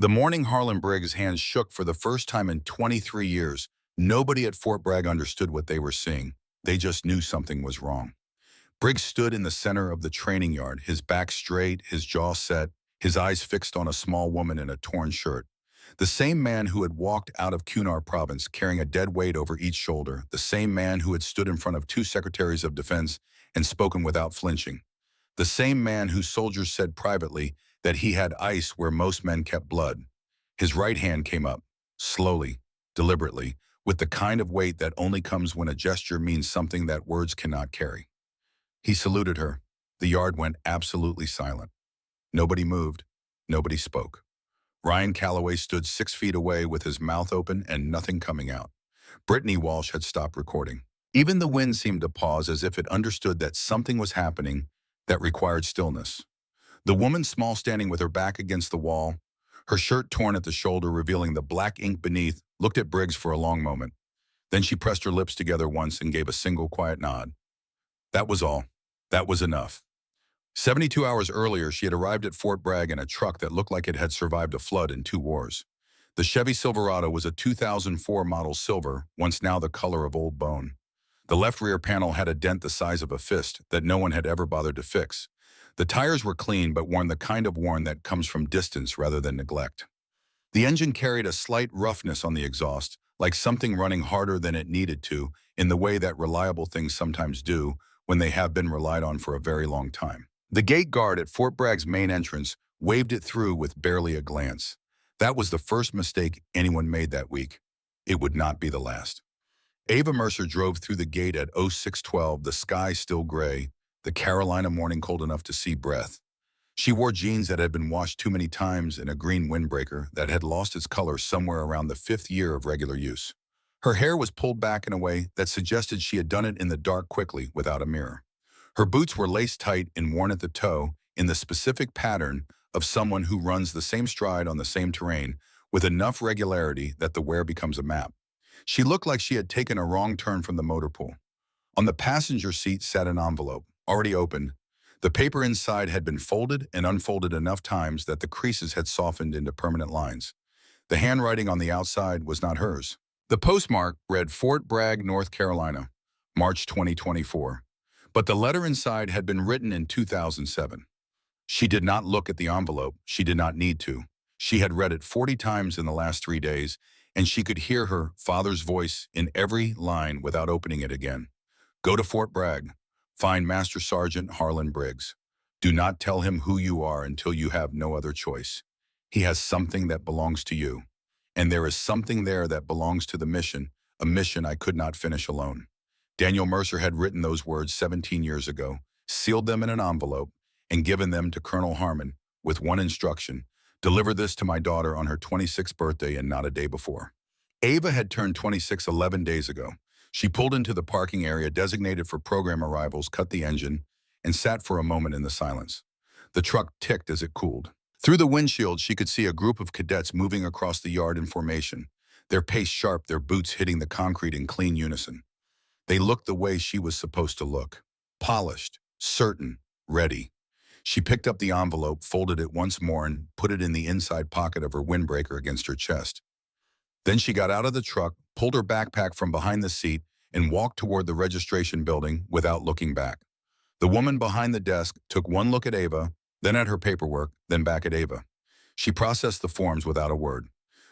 The morning Harlan Briggs' hands shook for the first time in 23 years. Nobody at Fort Bragg understood what they were seeing. They just knew something was wrong. Briggs stood in the center of the training yard, his back straight, his jaw set, his eyes fixed on a small woman in a torn shirt. The same man who had walked out of Kunar province carrying a dead weight over each shoulder, the same man who had stood in front of two secretaries of defense and spoken without flinching. The same man whose soldiers said privately that he had ice where most men kept blood. His right hand came up, slowly, deliberately, with the kind of weight that only comes when a gesture means something that words cannot carry. He saluted her. The yard went absolutely silent. Nobody moved. Nobody spoke. Ryan Calloway stood 6 feet away with his mouth open and nothing coming out. Brittany Walsh had stopped recording. Even the wind seemed to pause as if it understood that something was happening that required stillness. The woman, small, standing with her back against the wall, her shirt torn at the shoulder revealing the black ink beneath, looked at Briggs for a long moment. Then she pressed her lips together once and gave a single quiet nod. That was all. That was enough. 72 hours earlier, she had arrived at Fort Bragg in a truck that looked like it had survived a flood and 2 wars. The Chevy Silverado was a 2004 model silver, once now the color of old bone. The left rear panel had a dent the size of a fist that no one had ever bothered to fix. The tires were clean but worn, the kind of worn that comes from distance rather than neglect. The engine carried a slight roughness on the exhaust, like something running harder than it needed to, in the way that reliable things sometimes do when they have been relied on for a very long time. The gate guard at Fort Bragg's main entrance waved it through with barely a glance. That was the first mistake anyone made that week. It would not be the last. Ava Mercer drove through the gate at 0612, the sky still gray, the Carolina morning cold enough to see breath. She wore jeans that had been washed too many times and a green windbreaker that had lost its color somewhere around the 5th year of regular use. Her hair was pulled back in a way that suggested she had done it in the dark quickly without a mirror. Her boots were laced tight and worn at the toe in the specific pattern of someone who runs the same stride on the same terrain with enough regularity that the wear becomes a map. She looked like she had taken a wrong turn from the motor pool. On the passenger seat sat an envelope, already opened. The paper inside had been folded and unfolded enough times that the creases had softened into permanent lines. The handwriting on the outside was not hers. The postmark read Fort Bragg, North Carolina, March 2024. But the letter inside had been written in 2007. She did not look at the envelope. She did not need to. She had read it 40 times in the last 3 days, and she could hear her father's voice in every line without opening it again. Go to Fort Bragg. Find Master Sergeant Harlan Briggs. Do not tell him who you are until you have no other choice. He has something that belongs to you. And there is something there that belongs to the mission, a mission I could not finish alone. Daniel Mercer had written those words 17 years ago, sealed them in an envelope, and given them to Colonel Harmon with one instruction: deliver this to my daughter on her 26th birthday and not a day before. Ava had turned 26 11 days ago. She pulled into the parking area designated for program arrivals, cut the engine, and sat for a moment in the silence. The truck ticked as it cooled. Through the windshield, she could see a group of cadets moving across the yard in formation, their pace sharp, their boots hitting the concrete in clean unison. They looked the way she was supposed to look: polished, certain, ready. She picked up the envelope, folded it once more, and put it in the inside pocket of her windbreaker against her chest. Then she got out of the truck, pulled her backpack from behind the seat, and walked toward the registration building without looking back. The woman behind the desk took one look at Ava, then at her paperwork, then back at Ava. She processed the forms without a word.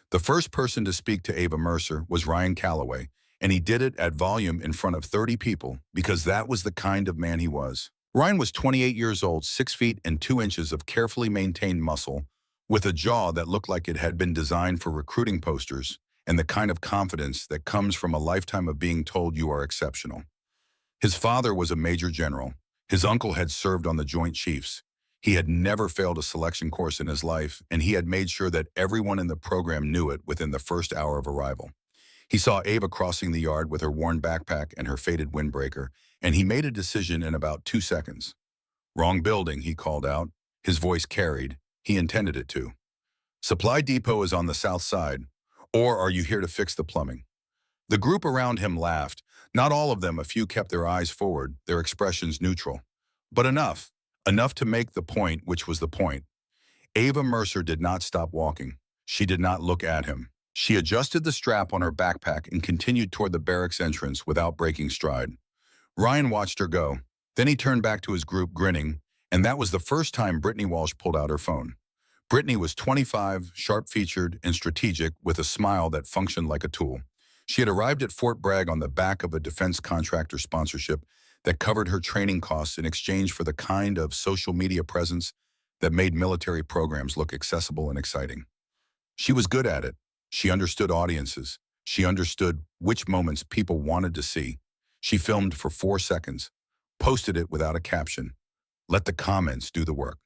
The first person to speak to Ava Mercer was Ryan Calloway, and he did it at volume in front of 30 people because that was the kind of man he was. Ryan was 28 years old, 6 feet and 2 inches of carefully maintained muscle, with a jaw that looked like it had been designed for recruiting posters, and the kind of confidence that comes from a lifetime of being told you are exceptional. His father was a major general. His uncle had served on the Joint Chiefs. He had never failed a selection course in his life, and he had made sure that everyone in the program knew it within the first hour of arrival. He saw Ava crossing the yard with her worn backpack and her faded windbreaker, and he made a decision in about 2 seconds. Wrong building, he called out. His voice carried. He intended it to. Supply depot is on the south side. Or are you here to fix the plumbing? The group around him laughed. Not all of them, a few kept their eyes forward, their expressions neutral. But enough. Enough to make the point, which was the point. Ava Mercer did not stop walking. She did not look at him. She adjusted the strap on her backpack and continued toward the barracks entrance without breaking stride. Ryan watched her go. Then he turned back to his group grinning, and that was the first time Brittany Walsh pulled out her phone. Brittany was 25, sharp-featured, and strategic with a smile that functioned like a tool. She had arrived at Fort Bragg on the back of a defense contractor sponsorship that covered her training costs in exchange for the kind of social media presence that made military programs look accessible and exciting. She was good at it. She understood audiences. She understood which moments people wanted to see. She filmed for 4 seconds, posted it without a caption, let the comments do the work.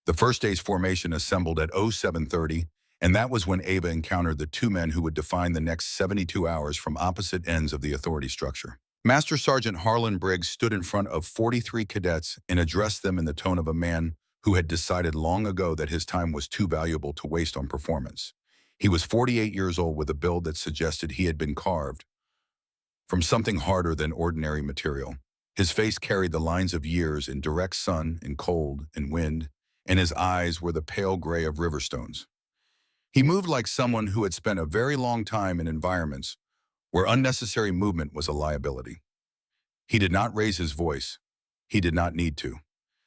The first day's formation assembled at 07:30, and that was when Ava encountered the two men who would define the next 72 hours from opposite ends of the authority structure. Master Sergeant Harlan Briggs stood in front of 43 cadets and addressed them in the tone of a man who had decided long ago that his time was too valuable to waste on performance. He was 48 years old with a build that suggested he had been carved from something harder than ordinary material. His face carried the lines of years in direct sun and cold and wind, and his eyes were the pale gray of riverstones. He moved like someone who had spent a very long time in environments where unnecessary movement was a liability. He did not raise his voice. He did not need to.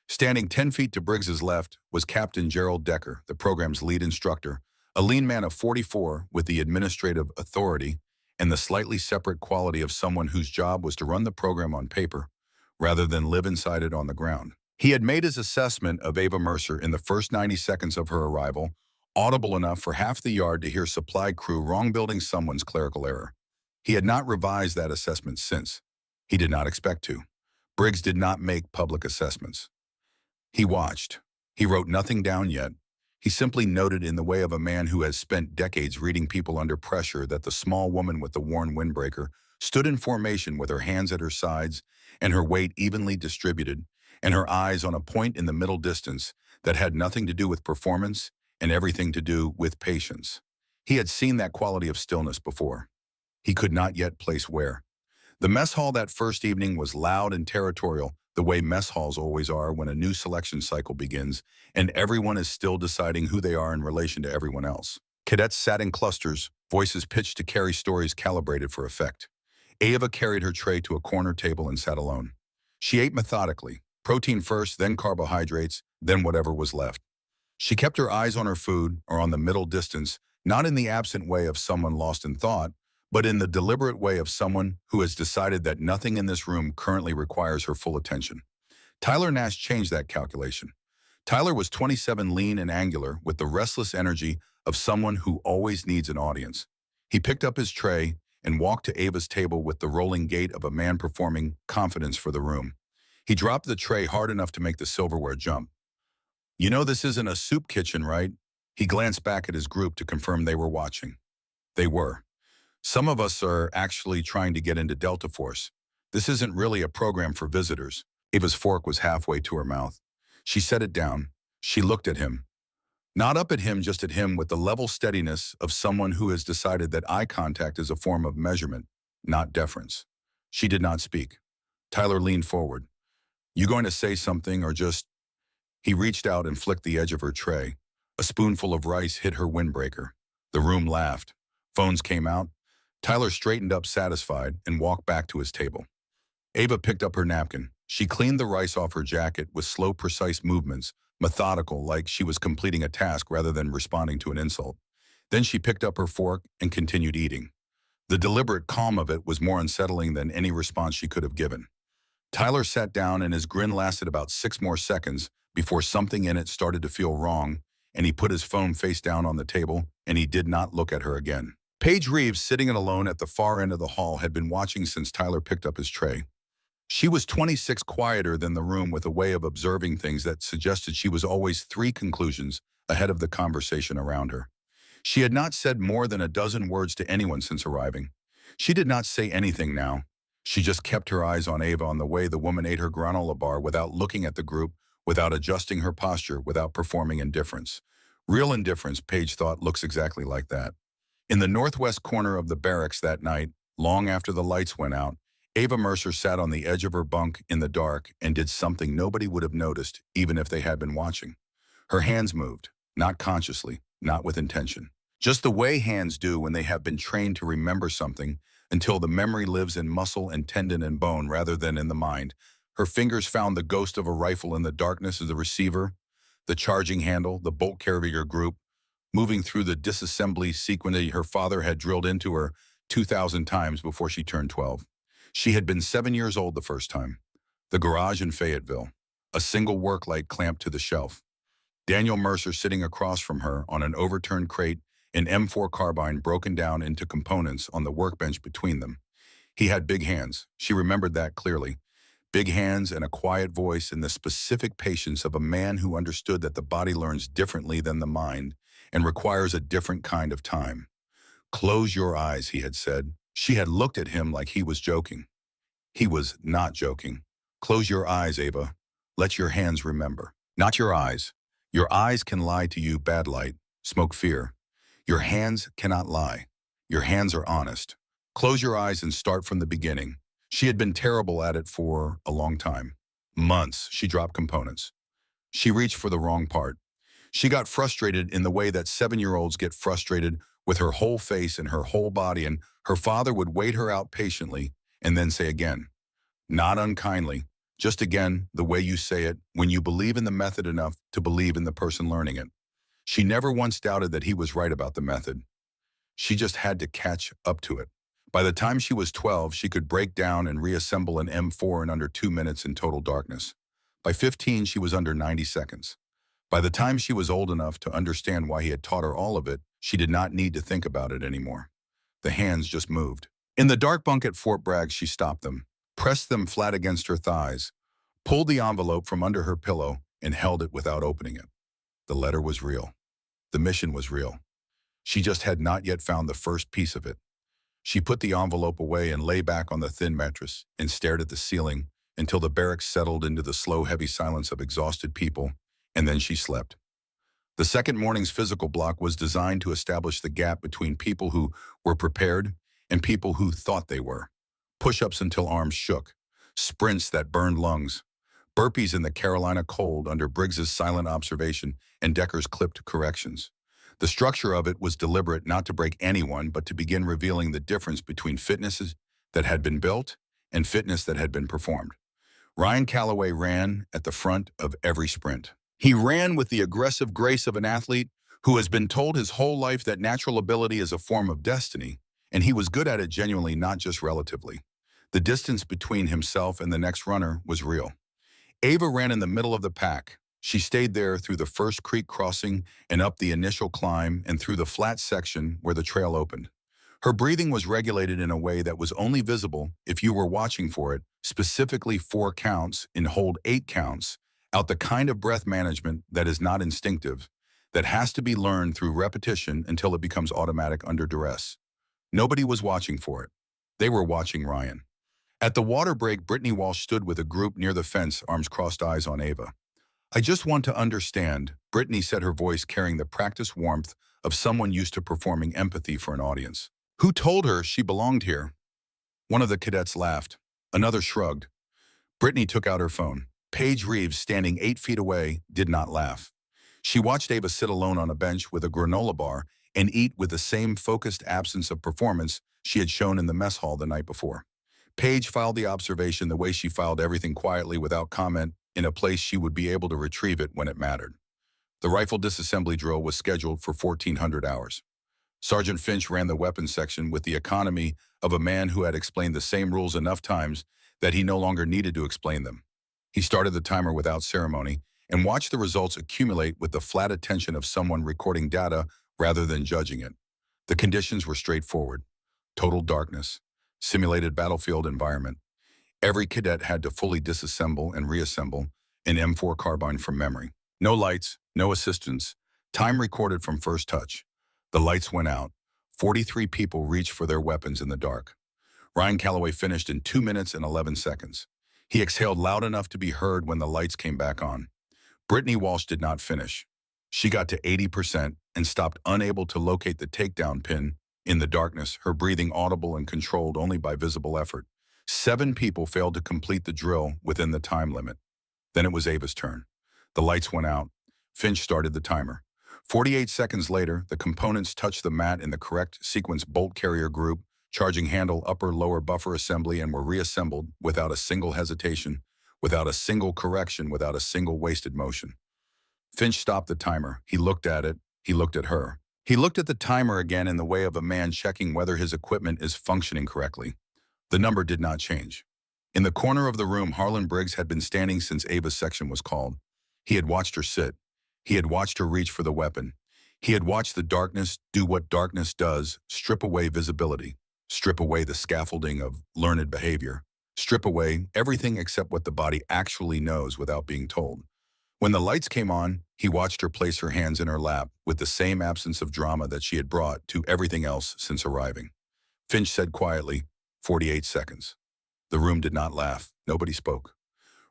Standing 10 feet to Briggs's left was Captain Gerald Decker, the program's lead instructor, a lean man of 44 with the administrative authority and the slightly separate quality of someone whose job was to run the program on paper rather than live inside it on the ground. He had made his assessment of Ava Mercer in the first 90 seconds of her arrival, audible enough for half the yard to hear supply crew wrong-building someone's clerical error. He had not revised that assessment since. He did not expect to. Briggs did not make public assessments. He watched. He wrote nothing down yet. He simply noted in the way of a man who has spent decades reading people under pressure that the small woman with the worn windbreaker stood in formation with her hands at her sides and her weight evenly distributed and her eyes on a point in the middle distance that had nothing to do with performance and everything to do with patience. He had seen that quality of stillness before. He could not yet place where. The mess hall that first evening was loud and territorial, the way mess halls always are when a new selection cycle begins and everyone is still deciding who they are in relation to everyone else. Cadets sat in clusters, voices pitched to carry stories calibrated for effect. Ava carried her tray to a corner table and sat alone. She ate methodically, protein first, then carbohydrates, then whatever was left. She kept her eyes on her food or on the middle distance, not in the absent way of someone lost in thought, but in the deliberate way of someone who has decided that nothing in this room currently requires her full attention. Tyler Nash changed that calculation. Tyler was 27, lean and angular, with the restless energy of someone who always needs an audience. He picked up his tray and walked to Ava's table with the rolling gait of a man performing confidence for the room. He dropped the tray hard enough to make the silverware jump. "You know this isn't a soup kitchen, right?" He glanced back at his group to confirm they were watching. They were. "Some of us are actually trying to get into Delta Force. This isn't really a program for visitors." Ava's fork was halfway to her mouth. She set it down. She looked at him. Not up at him, just at him with the level steadiness of someone who has decided that eye contact is a form of measurement, not deference. She did not speak. Tyler leaned forward. "You going to say something or just—" He reached out and flicked the edge of her tray. A spoonful of rice hit her windbreaker. The room laughed. Phones came out. Tyler straightened up satisfied and walked back to his table. Ava picked up her napkin. She cleaned the rice off her jacket with slow, precise movements, methodical, like she was completing a task rather than responding to an insult. Then she picked up her fork and continued eating. The deliberate calm of it was more unsettling than any response she could have given. Tyler sat down and his grin lasted about 6 more seconds before something in it started to feel wrong, and he put his phone face down on the table, and he did not look at her again. Paige Reeves, sitting alone at the far end of the hall, had been watching since Tyler picked up his tray. She was 26, quieter than the room, with a way of observing things that suggested she was always 3 conclusions ahead of the conversation around her. She had not said more than a dozen words to anyone since arriving. She did not say anything now. She just kept her eyes on Ava, on the way the woman ate her granola bar without looking at the group, without adjusting her posture, without performing indifference. Real indifference, Paige thought, looks exactly like that. In the northwest corner of the barracks that night, long after the lights went out, Ava Mercer sat on the edge of her bunk in the dark and did something nobody would have noticed, even if they had been watching. Her hands moved, not consciously, not with intention. just the way hands do when they have been trained to remember something until the memory lives in muscle and tendon and bone rather than in the mind. Her fingers found the ghost of a rifle in the darkness of the receiver, the charging handle, the bolt carrier group, moving through the disassembly sequence her father had drilled into her 2,000 times before she turned 12. She had been 7 years old the first time. The garage in Fayetteville, a single work light clamped to the shelf. Daniel Mercer sitting across from her on an overturned crate, an M4 carbine broken down into components on the workbench between them. He had big hands. She remembered that clearly. Big hands and a quiet voice and the specific patience of a man who understood that the body learns differently than the mind and requires a different kind of time. Close your eyes, he had said. She had looked at him like he was joking. He was not joking. Close your eyes, Ava. Let your hands remember. Not your eyes. Your eyes can lie to you, bad light, smoke fear. Your hands cannot lie. Your hands are honest. Close your eyes and start from the beginning. She had been terrible at it for a long time. Months, she dropped components. She reached for the wrong part. She got frustrated in the way that 7-year-olds get frustrated with her whole face and her whole body, and her father would wait her out patiently and then say again, not unkindly, just again, the way you say it, when you believe in the method enough to believe in the person learning it. She never once doubted that he was right about the method. She just had to catch up to it. By the time she was 12, she could break down and reassemble an M4 in under 2 minutes in total darkness. By 15, she was under 90 seconds. By the time she was old enough to understand why he had taught her all of it, she did not need to think about it anymore. The hands just moved. In the dark bunk at Fort Bragg, she stopped them, pressed them flat against her thighs, pulled the envelope from under her pillow, and held it without opening it. The letter was real. The mission was real. She just had not yet found the first piece of it. She put the envelope away and lay back on the thin mattress and stared at the ceiling until the barracks settled into the slow, heavy silence of exhausted people, and then she slept. The second morning's physical block was designed to establish the gap between people who were prepared and people who thought they were. Push-ups until arms shook, sprints that burned lungs, burpees in the Carolina cold under Briggs's silent observation and Decker's clipped corrections. The structure of it was deliberate, not to break anyone, but to begin revealing the difference between fitnesses that had been built and fitness that had been performed. Ryan Calloway ran at the front of every sprint. He ran with the aggressive grace of an athlete who has been told his whole life that natural ability is a form of destiny, and he was good at it genuinely, not just relatively. The distance between himself and the next runner was real. Ava ran in the middle of the pack. She stayed there through the first creek crossing and up the initial climb and through the flat section where the trail opened. Her breathing was regulated in a way that was only visible if you were watching for it, specifically 4 counts in hold 8 counts, out the kind of breath management that is not instinctive, that has to be learned through repetition until it becomes automatic under duress. Nobody was watching for it. They were watching Ryan. At the water break, Brittany Walsh stood with a group near the fence, arms crossed, eyes on Ava. I just want to understand, Brittany said, her voice carrying the practiced warmth of someone used to performing empathy for an audience. Who told her she belonged here? One of the cadets laughed. Another shrugged. Brittany took out her phone. Paige Reeves, standing 8 feet away, did not laugh. She watched Ava sit alone on a bench with a granola bar and eat with the same focused absence of performance she had shown in the mess hall the night before. Paige filed the observation the way she filed everything, quietly, without comment, in a place she would be able to retrieve it when it mattered. The rifle disassembly drill was scheduled for 1400 hours. Sergeant Finch ran the weapons section with the economy of a man who had explained the same rules enough times that he no longer needed to explain them. He started the timer without ceremony and watched the results accumulate with the flat attention of someone recording data rather than judging it. The conditions were straightforward. Total darkness. Simulated battlefield environment. Every cadet had to fully disassemble and reassemble an M4 carbine from memory. No lights, no assistance. Time recorded from first touch. The lights went out. 43 people reached for their weapons in the dark. Ryan Calloway finished in 2 minutes and 11 seconds. He exhaled loud enough to be heard when the lights came back on. Brittany Walsh did not finish. She got to 80% and stopped, unable to locate the takedown pin in the darkness, her breathing audible and controlled only by visible effort. 7 people failed to complete the drill within the time limit. Then it was Ava's turn. The lights went out. Finch started the timer. 48 seconds later, the components touched the mat in the correct sequence bolt carrier group, charging handle, upper, lower buffer assembly, and were reassembled without a single hesitation, without a single correction, without a single wasted motion. Finch stopped the timer. He looked at it. He looked at her. He looked at the timer again in the way of a man checking whether his equipment is functioning correctly. The number did not change. In the corner of the room, Harlan Briggs had been standing since Ava's section was called. He had watched her sit. He had watched her reach for the weapon. He had watched the darkness do what darkness does, strip away visibility, strip away the scaffolding of learned behavior, strip away everything except what the body actually knows without being told. When the lights came on, he watched her place her hands in her lap with the same absence of drama that she had brought to everything else since arriving. Finch said quietly, 48 seconds. The room did not laugh. Nobody spoke.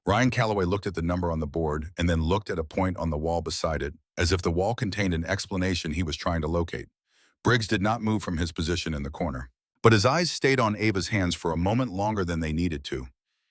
Ryan Calloway looked at the number on the board and then looked at a point on the wall beside it, as if the wall contained an explanation he was trying to locate. Briggs did not move from his position in the corner. But his eyes stayed on Ava's hands for a moment longer than they needed to.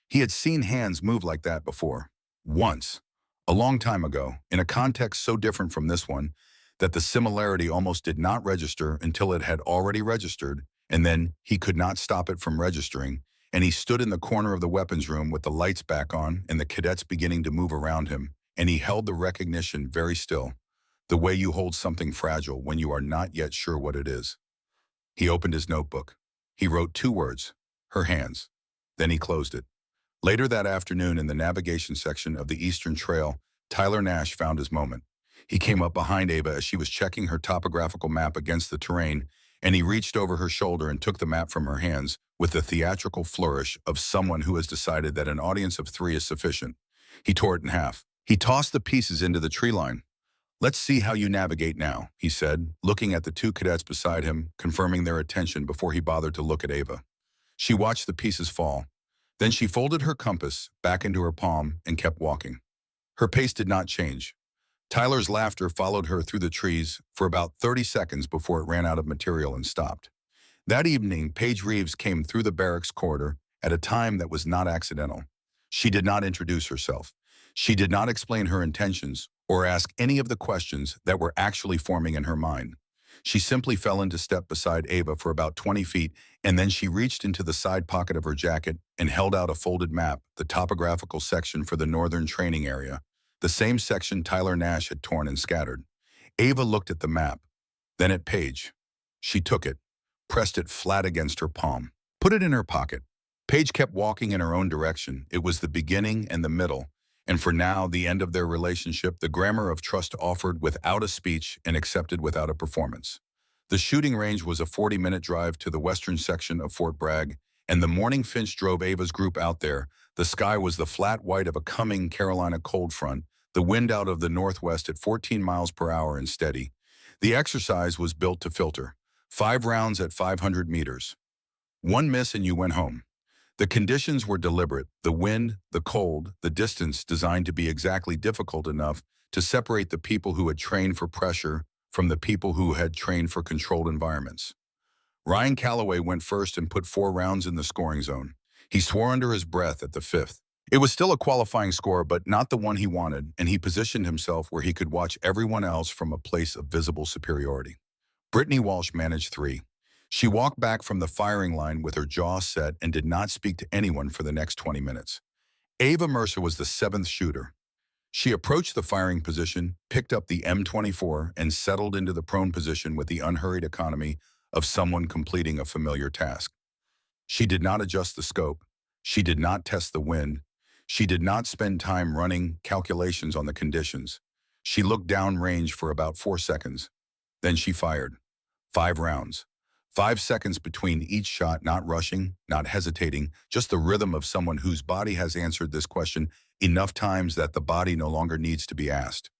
He had seen hands move like that before. Once. A long time ago, in a context so different from this one, that the similarity almost did not register until it had already registered, and then he could not stop it from registering, and he stood in the corner of the weapons room with the lights back on and the cadets beginning to move around him, and he held the recognition very still, the way you hold something fragile when you are not yet sure what it is. He opened his notebook. He wrote 2 words, her hands. Then he closed it. Later that afternoon in the navigation section of the Eastern Trail, Tyler Nash found his moment. He came up behind Ava as she was checking her topographical map against the terrain, and he reached over her shoulder and took the map from her hands with the theatrical flourish of someone who has decided that an audience of 3 is sufficient. He tore it in half. He tossed the pieces into the tree line. "Let's see how you navigate now," he said, looking at the 2 cadets beside him, confirming their attention before he bothered to look at Ava. She watched the pieces fall. Then she folded her compass back into her palm and kept walking. Her pace did not change. Tyler's laughter followed her through the trees for about 30 seconds before it ran out of material and stopped. That evening, Paige Reeves came through the barracks corridor at a time that was not accidental. She did not introduce herself. She did not explain her intentions or ask any of the questions that were actually forming in her mind. She simply fell into step beside Ava for about 20 feet, and then she reached into the side pocket of her jacket and held out a folded map, the topographical section for the northern training area, the same section Tyler Nash had torn and scattered. Ava looked at the map, then at Paige. She took it, pressed it flat against her palm, put it in her pocket. Paige kept walking in her own direction. It was the beginning and the middle, and for now, the end of their relationship, the grammar of trust offered without a speech and accepted without a performance. The shooting range was a 40-minute drive to the western section of Fort Bragg, and the morning Finch drove Ava's group out there. The sky was the flat white of a coming Carolina cold front, the wind out of the northwest at 14 miles per hour and steady. The exercise was built to filter. 5 rounds at 500 meters. 1 miss and you went home. The conditions were deliberate, the wind, the cold, the distance designed to be exactly difficult enough to separate the people who had trained for pressure from the people who had trained for controlled environments. Ryan Calloway went first and put 4 rounds in the scoring zone. He swore under his breath at the 5th. It was still a qualifying score, but not the one he wanted, and he positioned himself where he could watch everyone else from a place of visible superiority. Brittany Walsh managed 3. She walked back from the firing line with her jaw set and did not speak to anyone for the next 20 minutes. Ava Mercer was the 7th shooter. She approached the firing position, picked up the M24, and settled into the prone position with the unhurried economy of someone completing a familiar task. She did not adjust the scope. She did not test the wind. She did not spend time running calculations on the conditions. She looked downrange for about 4 seconds. Then she fired. 5 rounds. 5 seconds between each shot, not rushing, not hesitating, just the rhythm of someone whose body has answered this question enough times that the body no longer needs to be asked.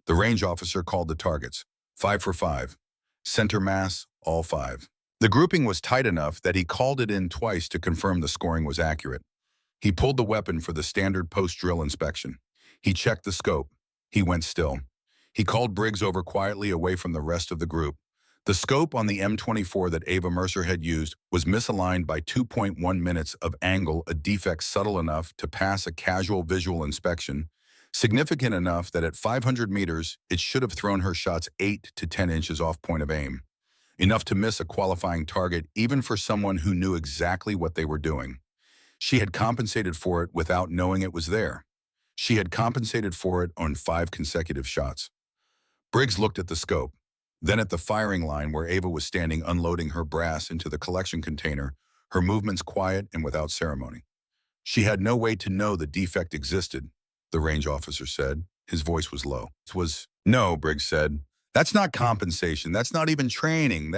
The range officer called the targets. 5 for 5. Center mass, all 5. The grouping was tight enough that he called it in twice to confirm the scoring was accurate. He pulled the weapon for the standard post-drill inspection. He checked the scope. He went still. He called Briggs over quietly away from the rest of the group. The scope on the M24 that Ava Mercer had used was misaligned by 2.1 minutes of angle, a defect subtle enough to pass a casual visual inspection. Significant enough that at 500 meters, it should have thrown her shots 8 to 10 inches off point of aim, enough to miss a qualifying target even for someone who knew exactly what they were doing. She had compensated for it without knowing it was there. She had compensated for it on 5 consecutive shots. Briggs looked at the scope, then at the firing line where Ava was standing unloading her brass into the collection container, her movements quiet and without ceremony. She had no way to know the defect existed, the range officer said. His voice was low. No, Briggs said. That's not compensation. That's not even training.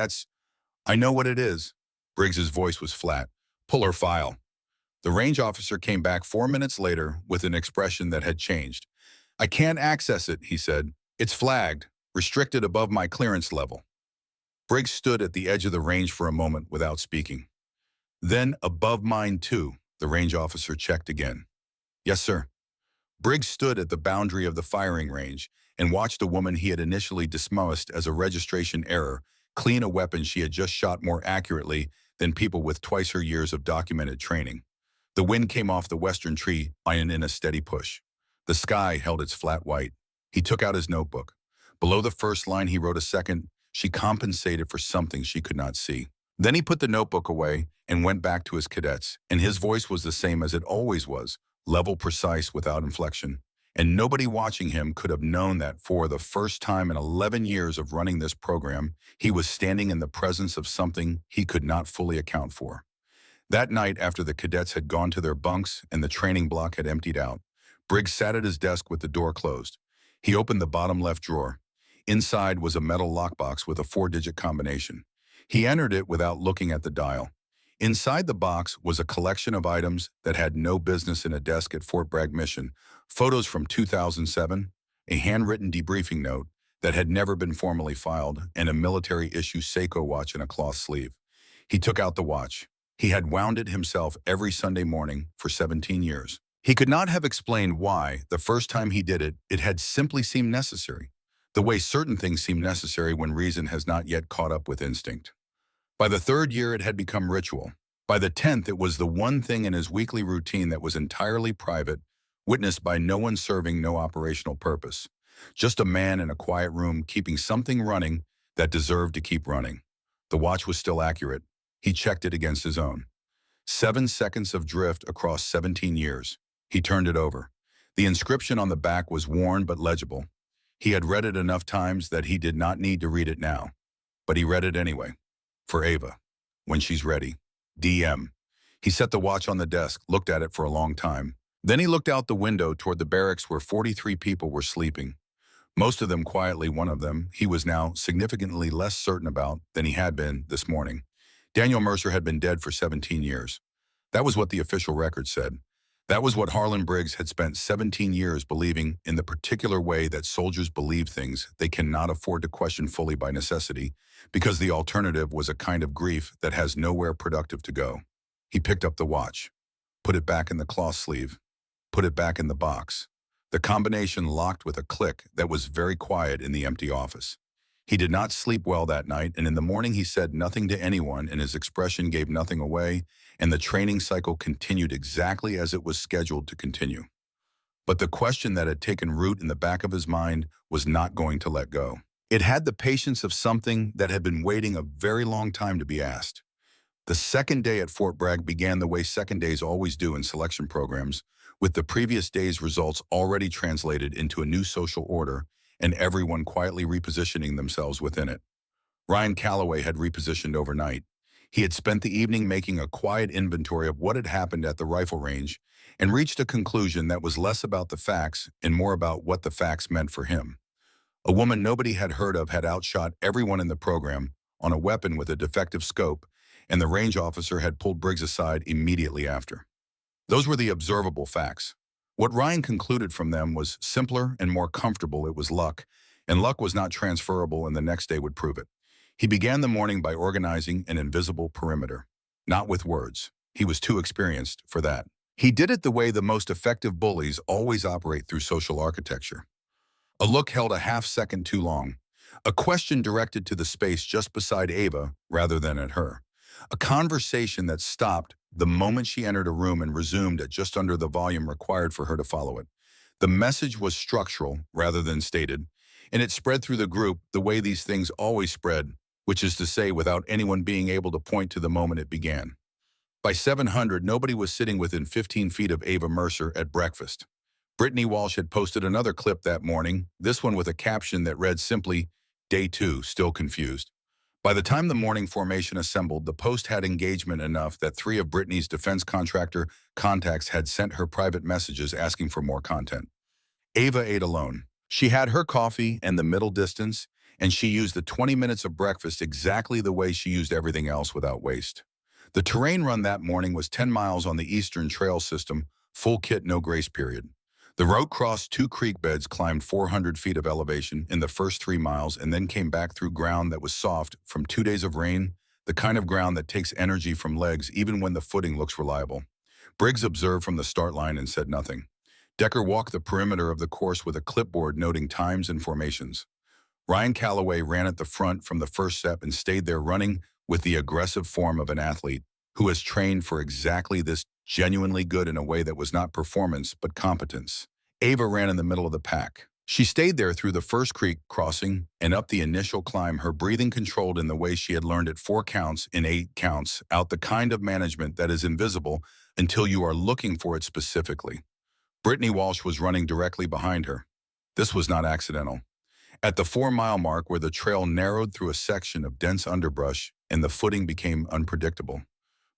I know what it is. Briggs's voice was flat. Pull her file. The range officer came back 4 minutes later with an expression that had changed. I can't access it, he said. It's flagged, restricted above my clearance level. Briggs stood at the edge of the range for a moment without speaking. Then above mine too, the range officer checked again. Yes, sir. Briggs stood at the boundary of the firing range and watched a woman he had initially dismissed as a registration error clean a weapon she had just shot more accurately than people with twice her years of documented training. The wind came off the western tree line in a steady push. The sky held its flat white. He took out his notebook. Below the first line he wrote a second, she compensated for something she could not see. Then he put the notebook away and went back to his cadets, and his voice was the same as it always was, level, precise, without inflection. And nobody watching him could have known that for the first time in 11 years of running this program, he was standing in the presence of something he could not fully account for. That night, after the cadets had gone to their bunks and the training block had emptied out, Briggs sat at his desk with the door closed. He opened the bottom left drawer. Inside was a metal lockbox with a 4-digit combination. He entered it without looking at the dial. Inside the box was a collection of items that had no business in a desk at Fort Bragg Mission, photos from 2007, a handwritten debriefing note that had never been formally filed, and a military-issue Seiko watch in a cloth sleeve. He took out the watch. He had wound it himself every Sunday morning for 17 years. He could not have explained why, the first time he did it, it had simply seemed necessary, the way certain things seem necessary when reason has not yet caught up with instinct. By the 3rd year, it had become ritual. By the 10th, it was the one thing in his weekly routine that was entirely private, witnessed by no one serving no operational purpose. Just a man in a quiet room keeping something running that deserved to keep running. The watch was still accurate. He checked it against his own. 7 seconds of drift across 17 years. He turned it over. The inscription on the back was worn but legible. He had read it enough times that he did not need to read it now. But he read it anyway. For Ava. When she's ready. DM. He set the watch on the desk, looked at it for a long time. Then he looked out the window toward the barracks where 43 people were sleeping. Most of them quietly, one of them he was now significantly less certain about than he had been this morning. Daniel Mercer had been dead for 17 years. That was what the official record said. That was what Harlan Briggs had spent 17 years believing in the particular way that soldiers believe things they cannot afford to question fully by necessity, because the alternative was a kind of grief that has nowhere productive to go. He picked up the watch, put it back in the cloth sleeve, put it back in the box. The combination locked with a click that was very quiet in the empty office. He did not sleep well that night, and in the morning he said nothing to anyone, and his expression gave nothing away, and the training cycle continued exactly as it was scheduled to continue. But the question that had taken root in the back of his mind was not going to let go. It had the patience of something that had been waiting a very long time to be asked. The second day at Fort Bragg began the way second days always do in selection programs, with the previous day's results already translated into a new social order and everyone quietly repositioning themselves within it. Ryan Calloway had repositioned overnight. He had spent the evening making a quiet inventory of what had happened at the rifle range and reached a conclusion that was less about the facts and more about what the facts meant for him. A woman nobody had heard of had outshot everyone in the program on a weapon with a defective scope, and the range officer had pulled Briggs aside immediately after. Those were the observable facts. What Ryan concluded from them was simpler and more comfortable. It was luck, and luck was not transferable, and the next day would prove it. He began the morning by organizing an invisible perimeter. Not with words. He was too experienced for that. He did it the way the most effective bullies always operate through social architecture. A look held a half-second too long. A question directed to the space just beside Ava rather than at her. A conversation that stopped the moment she entered a room and resumed at just under the volume required for her to follow it. The message was structural rather than stated, and it spread through the group the way these things always spread, which is to say without anyone being able to point to the moment it began. By 700, nobody was sitting within 15 feet of Ava Mercer at breakfast. Brittany Walsh had posted another clip that morning, this one with a caption that read simply, "Day 2, still confused." By the time the morning formation assembled, the post had engagement enough that 3 of Brittany's defense contractor contacts had sent her private messages asking for more content. Ava ate alone. She had her coffee and the middle distance, and she used the 20 minutes of breakfast exactly the way she used everything else without waste. The terrain run that morning was 10 miles on the Eastern Trail system, full kit, no grace period. The route crossed 2 creek beds, climbed 400 feet of elevation in the first 3 miles, and then came back through ground that was soft from 2 days of rain, the kind of ground that takes energy from legs even when the footing looks reliable. Briggs observed from the start line and said nothing. Decker walked the perimeter of the course with a clipboard noting times and formations. Ryan Calloway ran at the front from the first step and stayed there running with the aggressive form of an athlete who has trained for exactly this, genuinely good in a way that was not performance but competence. Ava ran in the middle of the pack. She stayed there through the first creek crossing and up the initial climb, her breathing controlled in the way she had learned at 4 counts in 8 counts out, the kind of management that is invisible until you are looking for it specifically. Brittany Walsh was running directly behind her. This was not accidental. At the 4-mile mark, where the trail narrowed through a section of dense underbrush and the footing became unpredictable,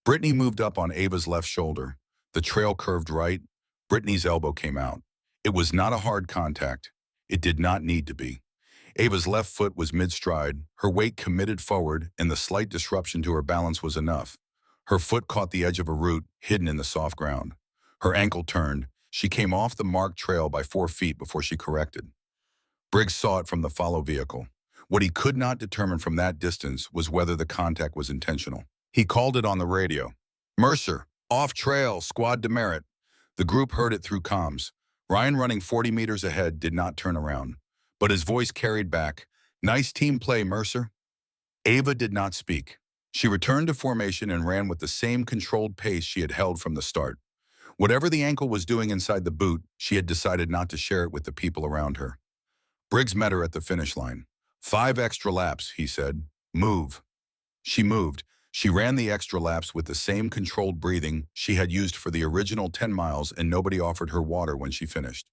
Brittany moved up on Ava's left shoulder. The trail curved right. Brittany's elbow came out. It was not a hard contact. It did not need to be. Ava's left foot was mid-stride, her weight committed forward, and the slight disruption to her balance was enough. Her foot caught the edge of a root hidden in the soft ground. Her ankle turned. She came off the marked trail by 4 feet before she corrected. Briggs saw it from the follow vehicle. What he could not determine from that distance was whether the contact was intentional. He called it on the radio. "Mercer, off trail, squad demerit." The group heard it through comms. Ryan, running 40 meters ahead, did not turn around, but his voice carried back, "Nice team play, Mercer." Ava did not speak. She returned to formation and ran with the same controlled pace she had held from the start. Whatever the ankle was doing inside the boot, she had decided not to share it with the people around her. Briggs met her at the finish line. 5 extra laps, he said. Move. She moved. She ran the extra laps with the same controlled breathing she had used for the original 10 miles, and nobody offered her water when she finished.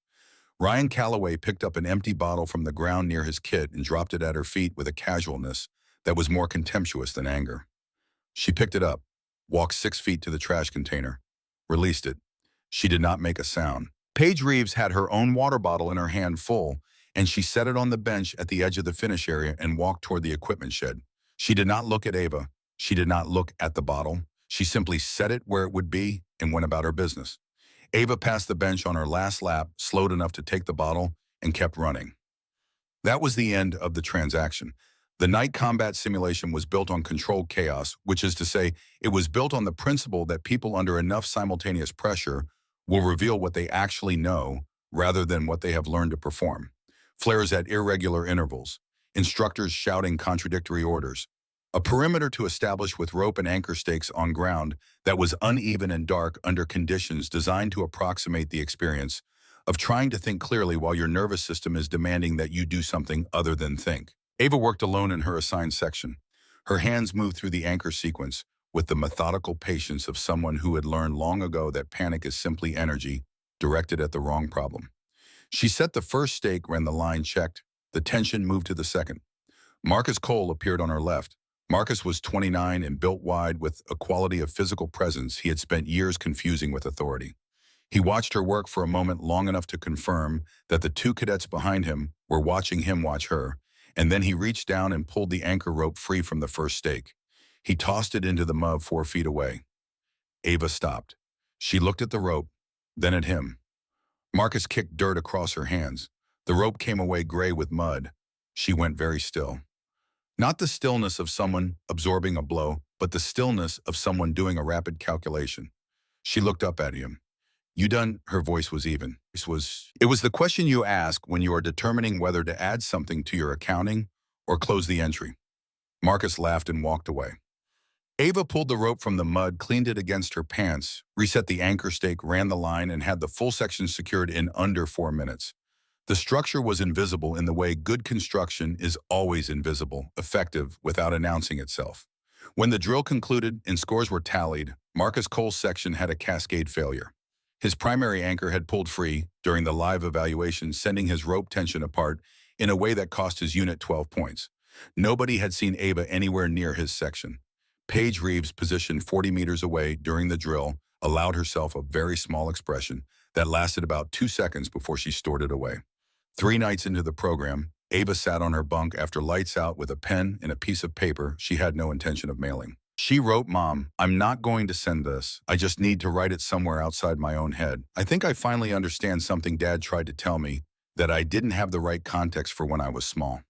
Ryan Calloway picked up an empty bottle from the ground near his kit and dropped it at her feet with a casualness that was more contemptuous than anger. She picked it up, walked 6 feet to the trash container, released it. She did not make a sound. Paige Reeves had her own water bottle in her hand full, and she set it on the bench at the edge of the finish area and walked toward the equipment shed. She did not look at Ava. She did not look at the bottle. She simply set it where it would be and went about her business. Ava passed the bench on her last lap, slowed enough to take the bottle, and kept running. That was the end of the transaction. The night combat simulation was built on controlled chaos, which is to say, it was built on the principle that people under enough simultaneous pressure will reveal what they actually know rather than what they have learned to perform. Flares at irregular intervals, instructors shouting contradictory orders, a perimeter to establish with rope and anchor stakes on ground that was uneven and dark under conditions designed to approximate the experience of trying to think clearly while your nervous system is demanding that you do something other than think. Ava worked alone in her assigned section. Her hands moved through the anchor sequence with the methodical patience of someone who had learned long ago that panic is simply energy directed at the wrong problem. She set the first stake, ran the line, checked. The tension moved to the second. Marcus Cole appeared on her left. Marcus was 29 and built wide with a quality of physical presence he had spent years confusing with authority. He watched her work for a moment, long enough to confirm that the 2 cadets behind him were watching him watch her, and then he reached down and pulled the anchor rope free from the first stake. He tossed it into the mud 4 feet away. Ava stopped. She looked at the rope, then at him. Marcus kicked dirt across her hands. The rope came away gray with mud. She went very still. Not the stillness of someone absorbing a blow, but the stillness of someone doing a rapid calculation. She looked up at him. "You done?" Her voice was even. It was the question you ask when you are determining whether to add something to your accounting or close the entry. Marcus laughed and walked away. Ava pulled the rope from the mud, cleaned it against her pants, reset the anchor stake, ran the line, and had the full section secured in under 4 minutes. The structure was invisible in the way good construction is always invisible, effective, without announcing itself. When the drill concluded and scores were tallied, Marcus Cole's section had a cascade failure. His primary anchor had pulled free during the live evaluation, sending his rope tension apart in a way that cost his unit 12 points. Nobody had seen Ava anywhere near his section. Paige Reeves, positioned 40 meters away during the drill, allowed herself a very small expression that lasted about 2 seconds before she stored it away. 3 nights into the program, Ava sat on her bunk after lights out with a pen and a piece of paper she had no intention of mailing. She wrote, "Mom, I'm not going to send this. I just need to write it somewhere outside my own head. I think I finally understand something Dad tried to tell me, that I didn't have the right context for when I was small.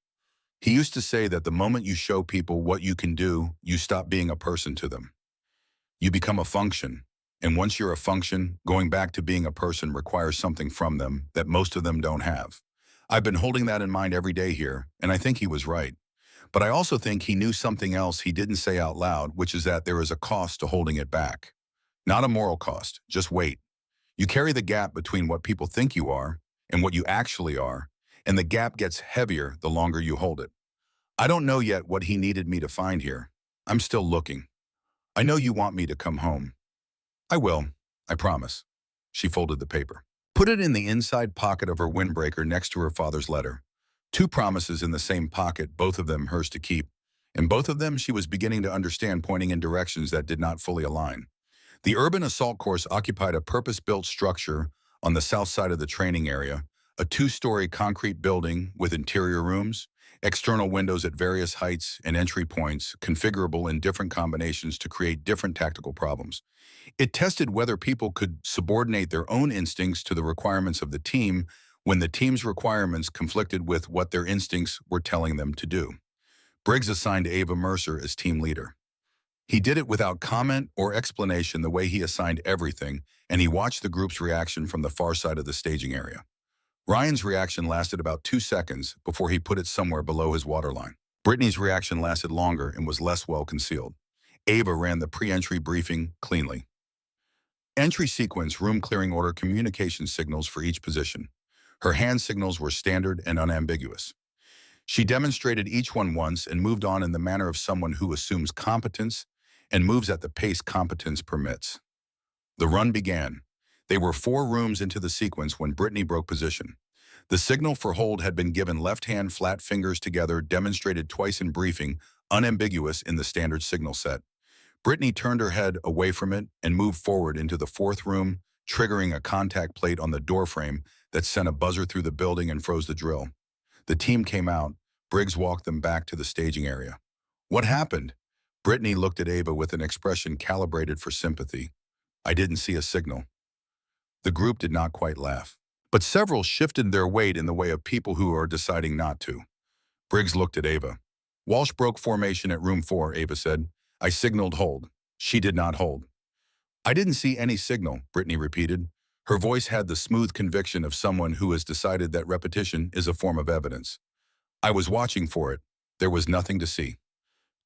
He used to say that the moment you show people what you can do, you stop being a person to them. You become a function. And once you're a function, going back to being a person requires something from them that most of them don't have. I've been holding that in mind every day here, and I think he was right. But I also think he knew something else he didn't say out loud, which is that there is a cost to holding it back. Not a moral cost, just wait. You carry the gap between what people think you are and what you actually are, and the gap gets heavier the longer you hold it. I don't know yet what he needed me to find here. I'm still looking. I know you want me to come home. I will, I promise." She folded the paper, put it in the inside pocket of her windbreaker next to her father's letter. 2 promises in the same pocket, both of them hers to keep. And both of them she was beginning to understand, pointing in directions that did not fully align. The urban assault course occupied a purpose-built structure on the south side of the training area, a 2-story concrete building with interior rooms, external windows at various heights and entry points, configurable in different combinations to create different tactical problems. It tested whether people could subordinate their own instincts to the requirements of the team when the team's requirements conflicted with what their instincts were telling them to do. Briggs assigned Ava Mercer as team leader. He did it without comment or explanation, the way he assigned everything, and he watched the group's reaction from the far side of the staging area. Ryan's reaction lasted about 2 seconds before he put it somewhere below his waterline. Brittany's reaction lasted longer and was less well concealed. Ava ran the pre-entry briefing cleanly. Entry sequence, room clearing order, communication signals for each position. Her hand signals were standard and unambiguous. She demonstrated each one once and moved on in the manner of someone who assumes competence and moves at the pace competence permits. The run began. They were 4 rooms into the sequence when Brittany broke position. The signal for hold had been given, left hand flat fingers together, demonstrated twice in briefing, unambiguous in the standard signal set. Brittany turned her head away from it and moved forward into the 4th room, triggering a contact plate on the doorframe that sent a buzzer through the building and froze the drill. The team came out. Briggs walked them back to the staging area. "What happened?" Brittany looked at Ava with an expression calibrated for sympathy. "I didn't see a signal." The group did not quite laugh, but several shifted their weight in the way of people who are deciding not to. Briggs looked at Ava. "Walsh broke formation at room 4, Ava said. I signaled hold. She did not hold." "I didn't see any signal," Brittany repeated. Her voice had the smooth conviction of someone who has decided that repetition is a form of evidence. "I was watching for it. There was nothing to see."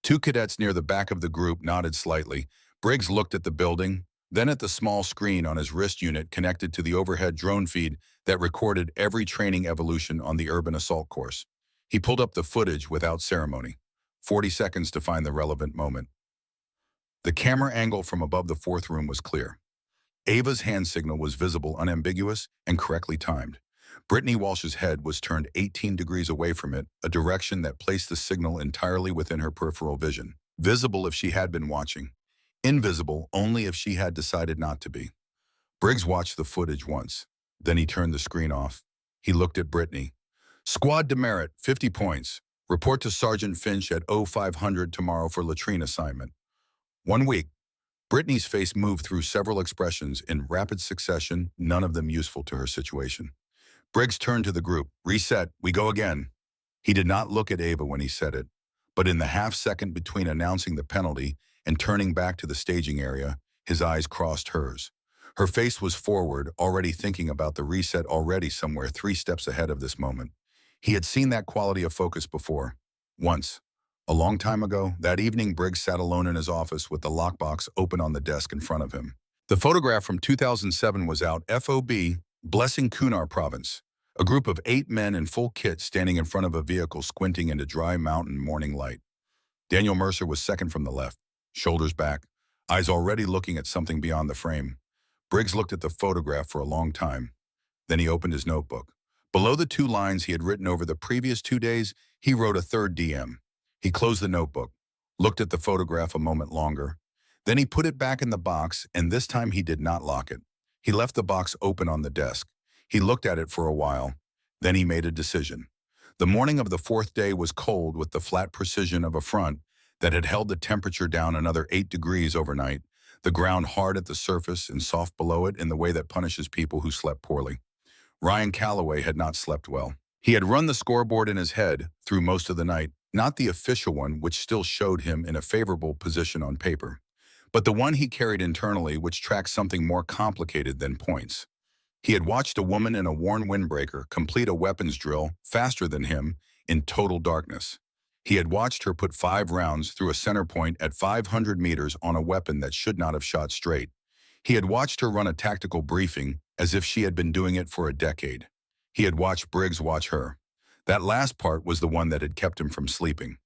2 cadets near the back of the group nodded slightly. Briggs looked at the building, then at the small screen on his wrist unit connected to the overhead drone feed that recorded every training evolution on the urban assault course. He pulled up the footage without ceremony. 40 seconds to find the relevant moment. The camera angle from above the 4th room was clear. Ava's hand signal was visible, unambiguous, and correctly timed. Brittany Walsh's head was turned 18 degrees away from it, a direction that placed the signal entirely within her peripheral vision. Visible if she had been watching. Invisible only if she had decided not to be. Briggs watched the footage once. Then he turned the screen off. He looked at Brittany. "Squad demerit, 50 points. Report to Sergeant Finch at 0500 tomorrow for latrine assignment." 1 week. Brittany's face moved through several expressions in rapid succession, none of them useful to her situation. Briggs turned to the group. "Reset, we go again." He did not look at Ava when he said it, but in the half-second between announcing the penalty and turning back to the staging area, his eyes crossed hers. Her face was forward, already thinking about the reset, already somewhere 3 steps ahead of this moment. He had seen that quality of focus before. Once. A long time ago, that evening Briggs sat alone in his office with the lockbox open on the desk in front of him. The photograph from 2007 was out, FOB, Blessing Kunar Province. A group of 8 men in full kit standing in front of a vehicle squinting into dry mountain morning light. Daniel Mercer was second from the left, shoulders back, eyes already looking at something beyond the frame. Briggs looked at the photograph for a long time. Then he opened his notebook. Below the 2 lines he had written over the previous 2 days, he wrote a third DM. He closed the notebook, looked at the photograph a moment longer. Then he put it back in the box, and this time he did not lock it. He left the box open on the desk. He looked at it for a while. Then he made a decision. The morning of the 4th day was cold with the flat precision of a front that had held the temperature down another 8 degrees overnight, the ground hard at the surface and soft below it in the way that punishes people who slept poorly. Ryan Calloway had not slept well. He had run the scoreboard in his head through most of the night, not the official one which still showed him in a favorable position on paper, but the one he carried internally which tracked something more complicated than points. He had watched a woman in a worn windbreaker complete a weapons drill faster than him in total darkness. He had watched her put 5 rounds through a center point at 500 meters on a weapon that should not have shot straight. He had watched her run a tactical briefing as if she had been doing it for a decade. He had watched Briggs watch her. That last part was the one that had kept him from sleeping.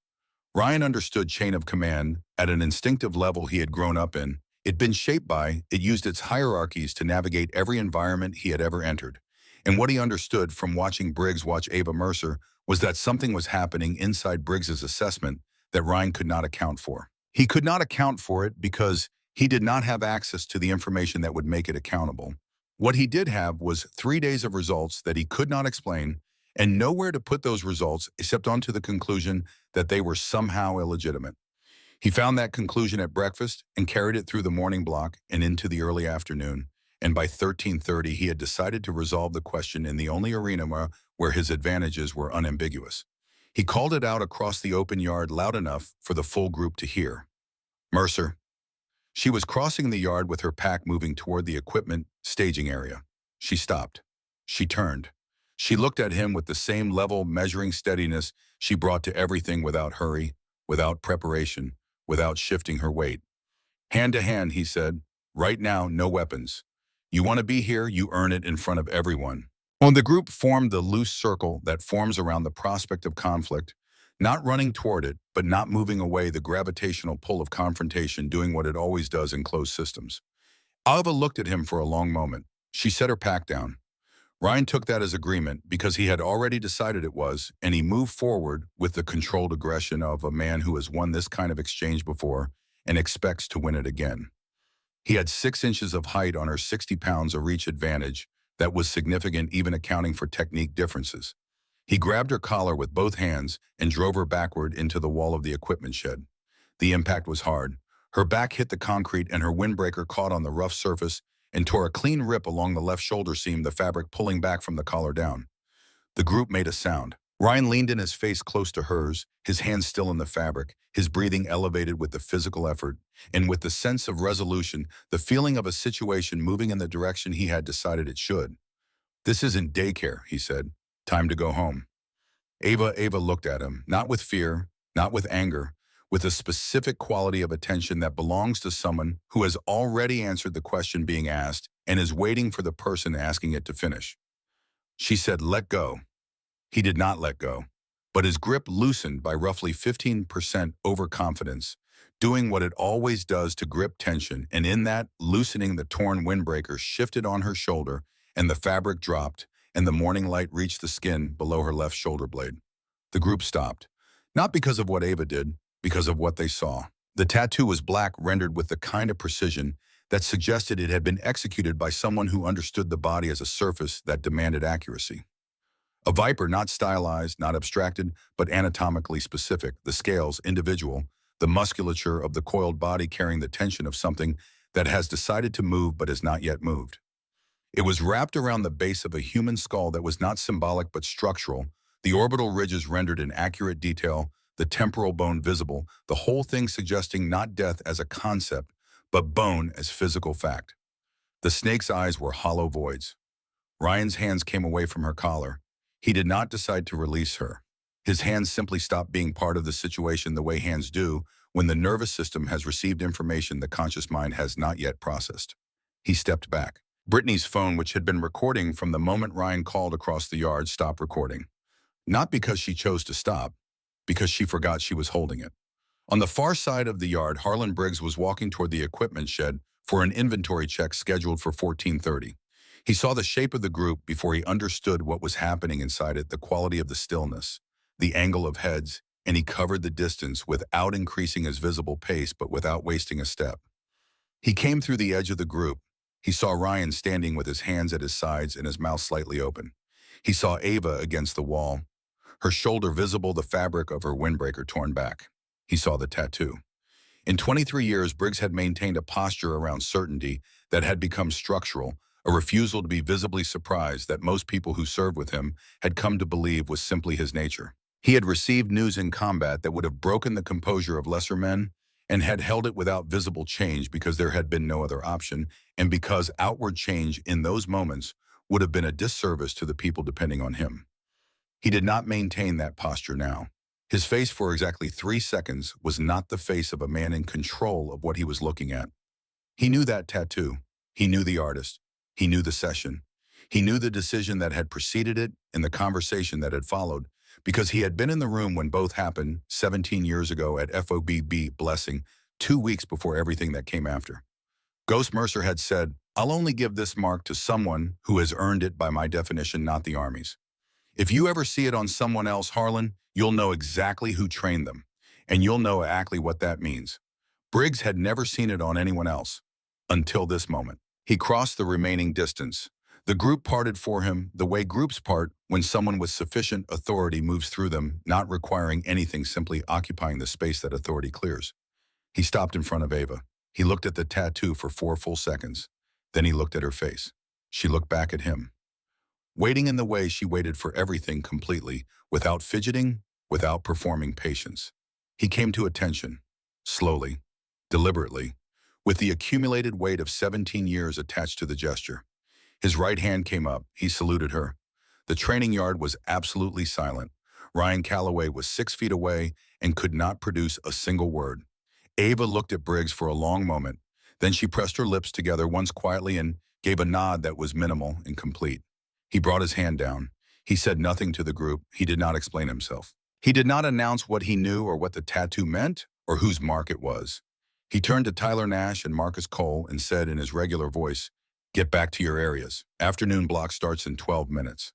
Ryan understood chain of command at an instinctive level he had grown up in. It'd been shaped by, it used its hierarchies to navigate every environment he had ever entered. And what he understood from watching Briggs watch Ava Mercer was that something was happening inside Briggs's assessment that Ryan could not account for. He could not account for it because he did not have access to the information that would make it accountable. What he did have was 3 days of results that he could not explain and nowhere to put those results except onto the conclusion that they were somehow illegitimate. He found that conclusion at breakfast and carried it through the morning block and into the early afternoon. And by 13:30, he had decided to resolve the question in the only arena where his advantages were unambiguous. He called it out across the open yard loud enough for the full group to hear. Mercer. She was crossing the yard with her pack moving toward the equipment staging area. She stopped. She turned. She looked at him with the same level measuring steadiness she brought to everything without hurry, without preparation, without shifting her weight. Hand to hand, he said, right now, no weapons. You want to be here, you earn it in front of everyone. When the group formed the loose circle that forms around the prospect of conflict, not running toward it, but not moving away the gravitational pull of confrontation doing what it always does in closed systems. Ava looked at him for a long moment. She set her pack down. Ryan took that as agreement because he had already decided it was, and he moved forward with the controlled aggression of a man who has won this kind of exchange before and expects to win it again. He had 6 inches of height on her 60 pounds of reach advantage that was significant even accounting for technique differences. He grabbed her collar with both hands and drove her backward into the wall of the equipment shed. The impact was hard. Her back hit the concrete and her windbreaker caught on the rough surface and tore a clean rip along the left shoulder seam, the fabric pulling back from the collar down. The group made a sound. Ryan leaned in, his face close to hers, his hands still in the fabric, his breathing elevated with the physical effort, and with the sense of resolution, the feeling of a situation moving in the direction he had decided it should. This isn't daycare, he said. Time to go home. Ava looked at him, not with fear, not with anger, with a specific quality of attention that belongs to someone who has already answered the question being asked and is waiting for the person asking it to finish. She said, let go. He did not let go, but his grip loosened by roughly 15% overconfidence, doing what it always does to grip tension, and in that, loosening, the torn windbreaker shifted on her shoulder and the fabric dropped and the morning light reached the skin below her left shoulder blade. The group stopped, not because of what Ava did, because of what they saw. The tattoo was black, rendered with the kind of precision that suggested it had been executed by someone who understood the body as a surface that demanded accuracy. A viper, not stylized, not abstracted, but anatomically specific, the scales, individual, the musculature of the coiled body carrying the tension of something that has decided to move but has not yet moved. It was wrapped around the base of a human skull that was not symbolic but structural, the orbital ridges rendered in accurate detail, the temporal bone visible, the whole thing suggesting not death as a concept, but bone as physical fact. The snake's eyes were hollow voids. Ryan's hands came away from her collar. He did not decide to release her. His hands simply stopped being part of the situation the way hands do when the nervous system has received information the conscious mind has not yet processed. He stepped back. Brittany's phone, which had been recording from the moment Ryan called across the yard, stopped recording. Not because she chose to stop, because she forgot she was holding it. On the far side of the yard, Harlan Briggs was walking toward the equipment shed for an inventory check scheduled for 14:30. He saw the shape of the group before he understood what was happening inside it, the quality of the stillness, the angle of heads, and he covered the distance without increasing his visible pace but without wasting a step. He came through the edge of the group. He saw Ryan standing with his hands at his sides and his mouth slightly open. He saw Ava against the wall, her shoulder visible, the fabric of her windbreaker torn back. He saw the tattoo. In 23 years, Briggs had maintained a posture around certainty that had become structural, a refusal to be visibly surprised that most people who served with him had come to believe was simply his nature. He had received news in combat that would have broken the composure of lesser men and had held it without visible change because there had been no other option and because outward change in those moments would have been a disservice to the people depending on him. He did not maintain that posture now. His face for exactly 3 seconds was not the face of a man in control of what he was looking at. He knew that tattoo. He knew the artist. He knew the session. He knew the decision that had preceded it and the conversation that had followed, because he had been in the room when both happened 17 years ago at FOBB Blessing, 2 weeks before everything that came after. Ghost Mercer had said, "I'll only give this mark to someone who has earned it by my definition, not the Army's. If you ever see it on someone else, Harlan, you'll know exactly who trained them, and you'll know exactly what that means." Briggs had never seen it on anyone else, until this moment. He crossed the remaining distance. The group parted for him the way groups part when someone with sufficient authority moves through them, not requiring anything, simply occupying the space that authority clears. He stopped in front of Ava. He looked at the tattoo for 4 full seconds. Then he looked at her face. She looked back at him. Waiting in the way she waited for everything completely, without fidgeting, without performing patience. He came to attention, slowly, deliberately, with the accumulated weight of 17 years attached to the gesture. His right hand came up. He saluted her. The training yard was absolutely silent. Ryan Calloway was 6 feet away and could not produce a single word. Ava looked at Briggs for a long moment. Then she pressed her lips together once quietly and gave a nod that was minimal and complete. He brought his hand down. He said nothing to the group. He did not explain himself. He did not announce what he knew or what the tattoo meant or whose mark it was. He turned to Tyler Nash and Marcus Cole and said in his regular voice, "Get back to your areas. Afternoon block starts in 12 minutes.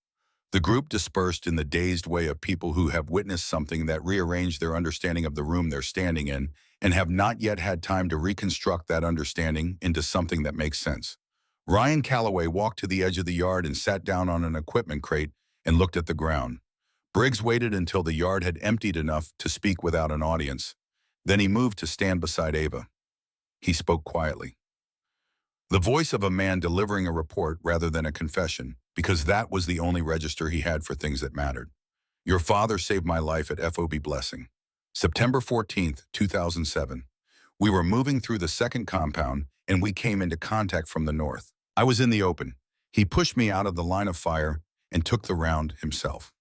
The group dispersed in the dazed way of people who have witnessed something that rearranged their understanding of the room they're standing in and have not yet had time to reconstruct that understanding into something that makes sense. Ryan Calloway walked to the edge of the yard and sat down on an equipment crate and looked at the ground. Briggs waited until the yard had emptied enough to speak without an audience. Then he moved to stand beside Ava. He spoke quietly. The voice of a man delivering a report rather than a confession, because that was the only register he had for things that mattered. "Your father saved my life at FOB Blessing. September 14th, 2007. We were moving through the second compound and we came into contact from the north. I was in the open. He pushed me out of the line of fire and took the round himself."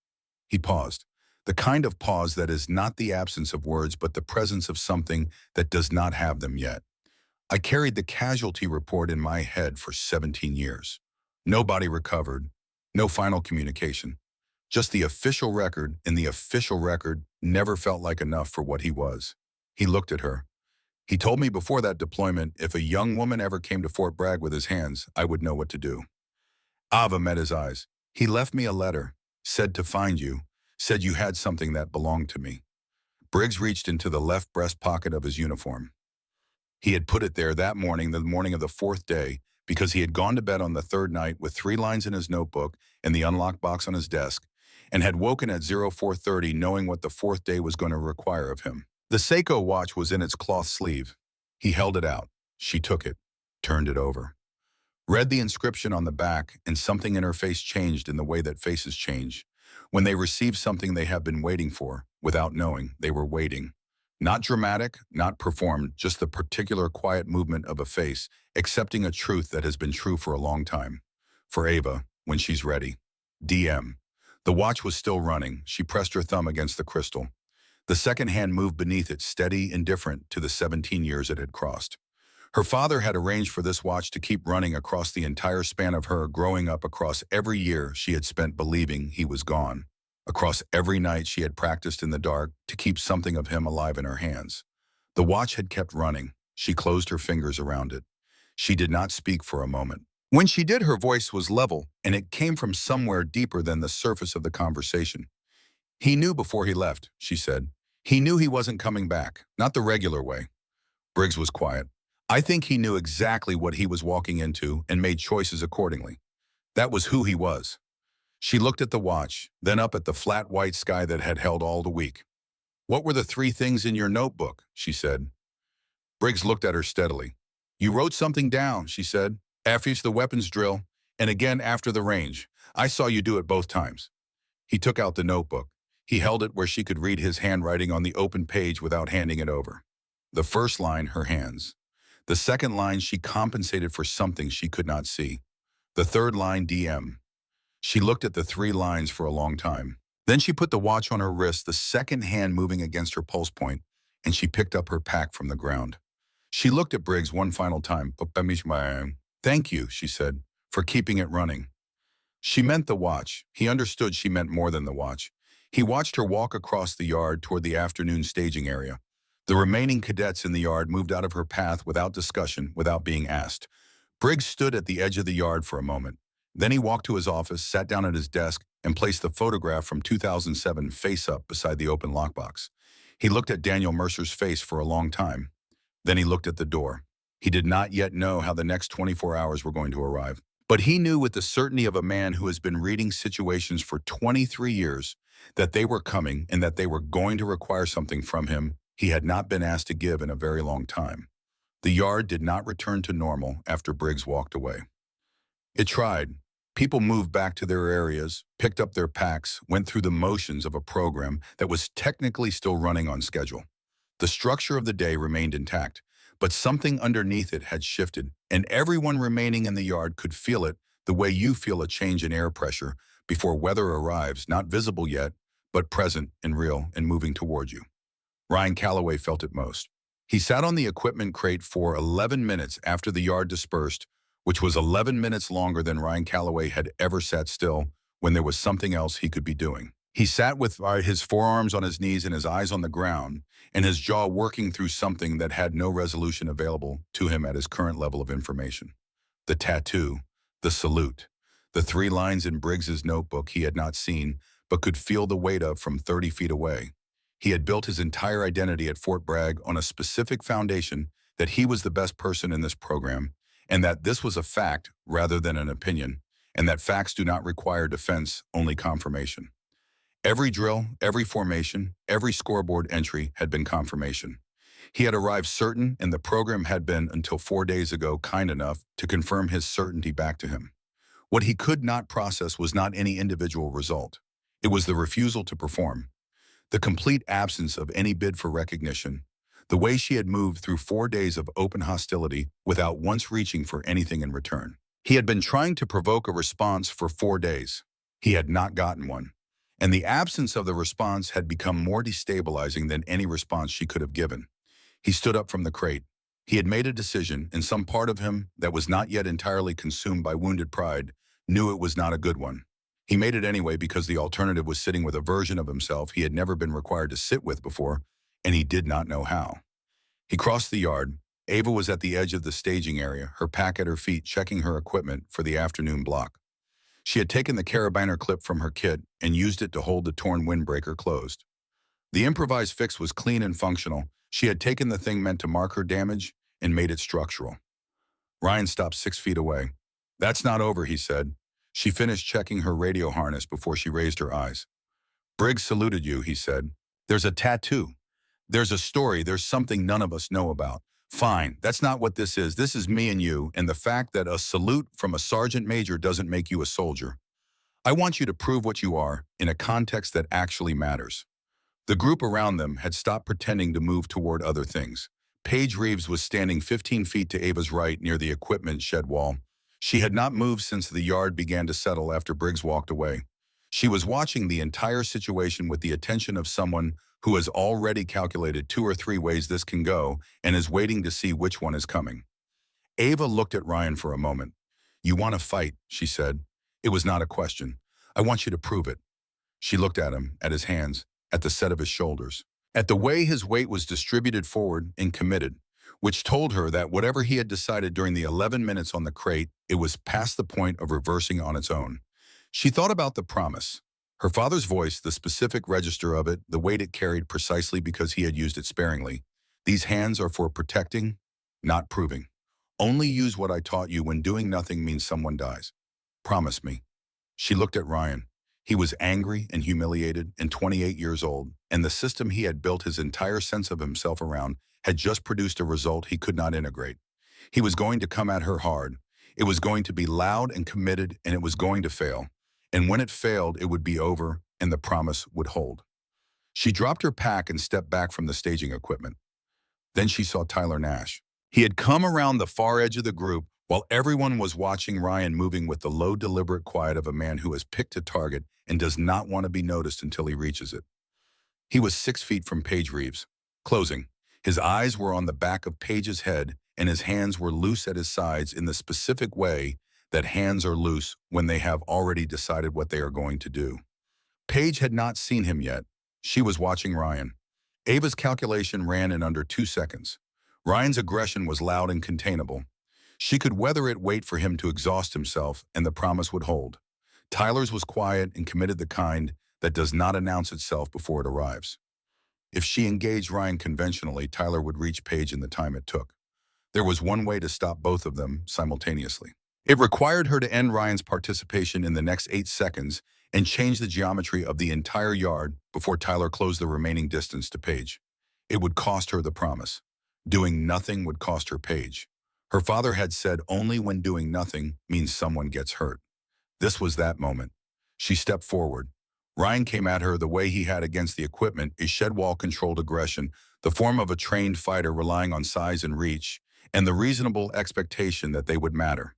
He paused. The kind of pause that is not the absence of words but the presence of something that does not have them yet. "I carried the casualty report in my head for 17 years. Nobody recovered, no final communication. Just the official record, and the official record never felt like enough for what he was." He looked at her. "He told me before that deployment, if a young woman ever came to Fort Bragg with his hands, I would know what to do." Ava met his eyes. "He left me a letter, said to find you, said you had something that belonged to me." Briggs reached into the left breast pocket of his uniform. He had put it there that morning, the morning of the 4th day, because he had gone to bed on the 3rd night with 3 lines in his notebook and the unlocked box on his desk, and had woken at 04:30 knowing what the 4th day was going to require of him. The Seiko watch was in its cloth sleeve. He held it out. She took it, turned it over, read the inscription on the back, and something in her face changed in the way that faces change. When they receive something they have been waiting for, without knowing, they were waiting. Not dramatic, not performed, just the particular quiet movement of a face, accepting a truth that has been true for a long time. For Ava, when she's ready. DM. The watch was still running. She pressed her thumb against the crystal. The second hand moved beneath it, steady, indifferent to the 17 years it had crossed. Her father had arranged for this watch to keep running across the entire span of her growing up, across every year she had spent believing he was gone, across every night she had practiced in the dark to keep something of him alive in her hands. The watch had kept running. She closed her fingers around it. She did not speak for a moment. When she did, her voice was level, and it came from somewhere deeper than the surface of the conversation. "He knew before he left," she said. "He knew he wasn't coming back, not the regular way." Briggs was quiet. "I think he knew exactly what he was walking into and made choices accordingly. That was who he was." She looked at the watch, then up at the flat white sky that had held all the week. "What were the three things in your notebook?" she said. Briggs looked at her steadily. "You wrote something down," she said. "After the weapons drill, and again after the range. I saw you do it both times." He took out the notebook. He held it where she could read his handwriting on the open page without handing it over. The first line, her hands. The second line, she compensated for something she could not see. The third line, DM. She looked at the three lines for a long time. Then she put the watch on her wrist, the second hand moving against her pulse point, and she picked up her pack from the ground. She looked at Briggs one final time. "Thank you," she said, "for keeping it running." She meant the watch. He understood she meant more than the watch. He watched her walk across the yard toward the afternoon staging area. The remaining cadets in the yard moved out of her path without discussion, without being asked. Briggs stood at the edge of the yard for a moment. Then he walked to his office, sat down at his desk, and placed the photograph from 2007 face up beside the open lockbox. He looked at Daniel Mercer's face for a long time. Then he looked at the door. He did not yet know how the next 24 hours were going to arrive. But he knew with the certainty of a man who has been reading situations for 23 years that they were coming and that they were going to require something from him he had not been asked to give in a very long time. The yard did not return to normal after Briggs walked away. It tried. People moved back to their areas, picked up their packs, went through the motions of a program that was technically still running on schedule. The structure of the day remained intact, but something underneath it had shifted, and everyone remaining in the yard could feel it the way you feel a change in air pressure before weather arrives, not visible yet, but present and real and moving toward you. Ryan Calloway felt it most. He sat on the equipment crate for 11 minutes after the yard dispersed, which was 11 minutes longer than Ryan Calloway had ever sat still when there was something else he could be doing. He sat with his forearms on his knees and his eyes on the ground, and his jaw working through something that had no resolution available to him at his current level of information. The tattoo, the salute, the three lines in Briggs's notebook he had not seen, but could feel the weight of from 30 feet away. He had built his entire identity at Fort Bragg on a specific foundation that he was the best person in this program, and that this was a fact rather than an opinion, and that facts do not require defense, only confirmation. Every drill, every formation, every scoreboard entry had been confirmation. He had arrived certain, and the program had been, until 4 days ago, kind enough to confirm his certainty back to him. What he could not process was not any individual result. It was the refusal to perform, the complete absence of any bid for recognition, the way she had moved through 4 days of open hostility without once reaching for anything in return. He had been trying to provoke a response for 4 days. He had not gotten one. And the absence of the response had become more destabilizing than any response she could have given. He stood up from the crate. He had made a decision, and some part of him that was not yet entirely consumed by wounded pride knew it was not a good one. He made it anyway because the alternative was sitting with a version of himself he had never been required to sit with before, and he did not know how. He crossed the yard. Ava was at the edge of the staging area, her pack at her feet, checking her equipment for the afternoon block. She had taken the carabiner clip from her kit and used it to hold the torn windbreaker closed. The improvised fix was clean and functional. She had taken the thing meant to mark her damage and made it structural. Ryan stopped 6 feet away. "That's not over," he said. She finished checking her radio harness before she raised her eyes. "Briggs saluted you," he said. "There's a tattoo. There's a story. There's something none of us know about. Fine, that's not what this is. This is me and you, and the fact that a salute from a sergeant major doesn't make you a soldier. I want you to prove what you are in a context that actually matters." The group around them had stopped pretending to move toward other things. Paige Reeves was standing 15 feet to Ava's right near the equipment shed wall. She had not moved since the yard began to settle after Briggs walked away. She was watching the entire situation with the attention of someone who has already calculated 2 or 3 ways this can go and is waiting to see which one is coming. Ava looked at Ryan for a moment. "You want to fight," she said. It was not a question. "I want you to prove it." She looked at him, at his hands, at the set of his shoulders, at the way his weight was distributed forward and committed, which told her that whatever he had decided during the 11 minutes on the crate, it was past the point of reversing on its own. She thought about the promise. Her father's voice, the specific register of it, the weight it carried precisely because he had used it sparingly. "These hands are for protecting, not proving. Only use what I taught you when doing nothing means someone dies. Promise me." She looked at Ryan. He was angry and humiliated and 28 years old, and the system he had built his entire sense of himself around had just produced a result he could not integrate. He was going to come at her hard. It was going to be loud and committed, and it was going to fail. And when it failed, it would be over, and the promise would hold. She dropped her pack and stepped back from the staging equipment. Then she saw Tyler Nash. He had come around the far edge of the group while everyone was watching Ryan moving with the low, deliberate quiet of a man who has picked a target and does not want to be noticed until he reaches it. He was 6 feet from Paige Reeves, closing. His eyes were on the back of Paige's head, and his hands were loose at his sides in the specific way that hands are loose when they have already decided what they are going to do. Paige had not seen him yet. She was watching Ryan. Ava's calculation ran in under 2 seconds. Ryan's aggression was loud and containable. She could weather it, wait for him to exhaust himself, and the promise would hold. Tyler's was quiet and committed, the kind that does not announce itself before it arrives. If she engaged Ryan conventionally, Tyler would reach Paige in the time it took. There was one way to stop both of them simultaneously. It required her to end Ryan's participation in the next 8 seconds and change the geometry of the entire yard before Tyler closed the remaining distance to Paige. It would cost her the promise. Doing nothing would cost her Paige. Her father had said only when doing nothing means someone gets hurt. This was that moment. She stepped forward. Ryan came at her the way he had against the equipment, a shed-wall-controlled aggression, the form of a trained fighter relying on size and reach, and the reasonable expectation that they would matter.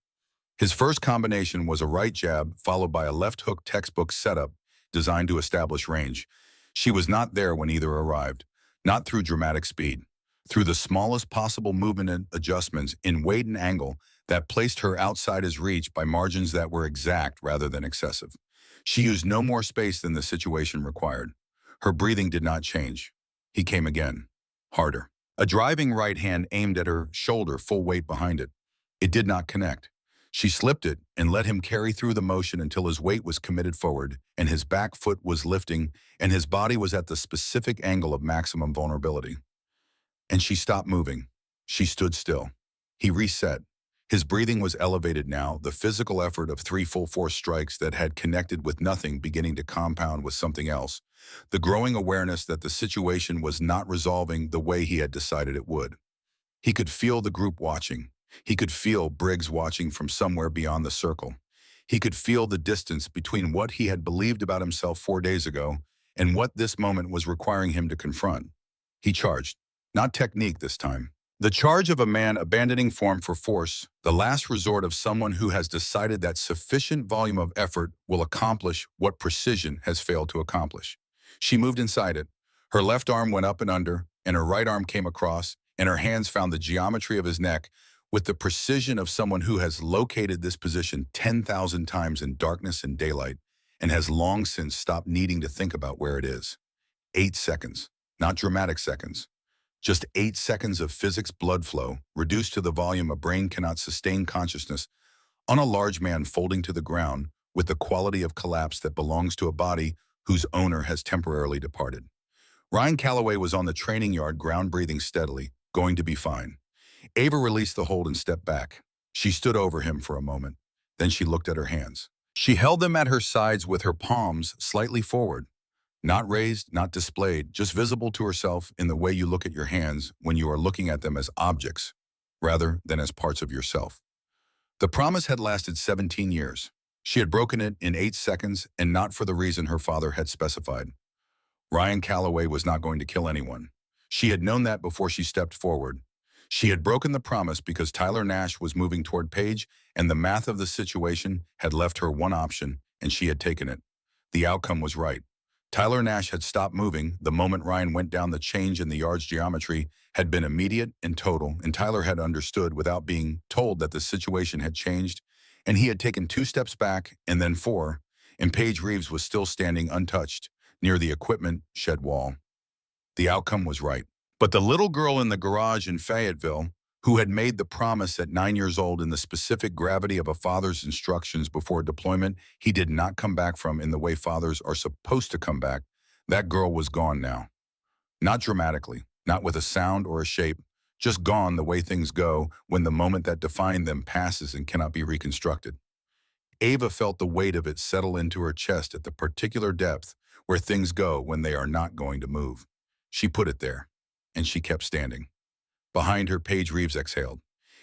His first combination was a right jab followed by a left hook, textbook setup designed to establish range. She was not there when either arrived, not through dramatic speed, through the smallest possible movement and adjustments in weight and angle that placed her outside his reach by margins that were exact rather than excessive. She used no more space than the situation required. Her breathing did not change. He came again, harder. A driving right hand aimed at her shoulder, full weight behind it. It did not connect. She slipped it and let him carry through the motion until his weight was committed forward and his back foot was lifting and his body was at the specific angle of maximum vulnerability. And she stopped moving. She stood still. He reset. His breathing was elevated now, the physical effort of 3 full force strikes that had connected with nothing beginning to compound with something else, the growing awareness that the situation was not resolving the way he had decided it would. He could feel the group watching. He could feel Briggs watching from somewhere beyond the circle. He could feel the distance between what he had believed about himself 4 days ago and what this moment was requiring him to confront. He charged. Not technique this time. The charge of a man abandoning form for force, the last resort of someone who has decided that sufficient volume of effort will accomplish what precision has failed to accomplish. She moved inside it. Her left arm went up and under, and her right arm came across, and her hands found the geometry of his neck with the precision of someone who has located this position 10,000 times in darkness and daylight and has long since stopped needing to think about where it is. 8 seconds, not dramatic seconds. Just 8 seconds of physics blood flow, reduced to the volume a brain cannot sustain consciousness, on a large man folding to the ground with the quality of collapse that belongs to a body whose owner has temporarily departed. Ryan Calloway was on the training yard, ground breathing steadily, going to be fine. Ava released the hold and stepped back. She stood over him for a moment. Then she looked at her hands. She held them at her sides with her palms slightly forward. Not raised, not displayed, just visible to herself in the way you look at your hands when you are looking at them as objects, rather than as parts of yourself. The promise had lasted 17 years. She had broken it in 8 seconds, and not for the reason her father had specified. Ryan Calloway was not going to kill anyone. She had known that before she stepped forward. She had broken the promise because Tyler Nash was moving toward Paige, and the math of the situation had left her one option, and she had taken it. The outcome was right. Tyler Nash had stopped moving the moment Ryan went down. The change in the yard's geometry had been immediate and total, and Tyler had understood without being told that the situation had changed, and he had taken 2 steps back and then 4, and Paige Reeves was still standing untouched near the equipment shed wall. The outcome was right. But the little girl in the garage in Fayetteville, who had made the promise at 9 years old in the specific gravity of a father's instructions before deployment he did not come back from in the way fathers are supposed to come back, that girl was gone now. Not dramatically, not with a sound or a shape, just gone the way things go when the moment that defined them passes and cannot be reconstructed. Ava felt the weight of it settle into her chest at the particular depth where things go when they are not going to move. She put it there, and she kept standing. Behind her, Paige Reeves exhaled.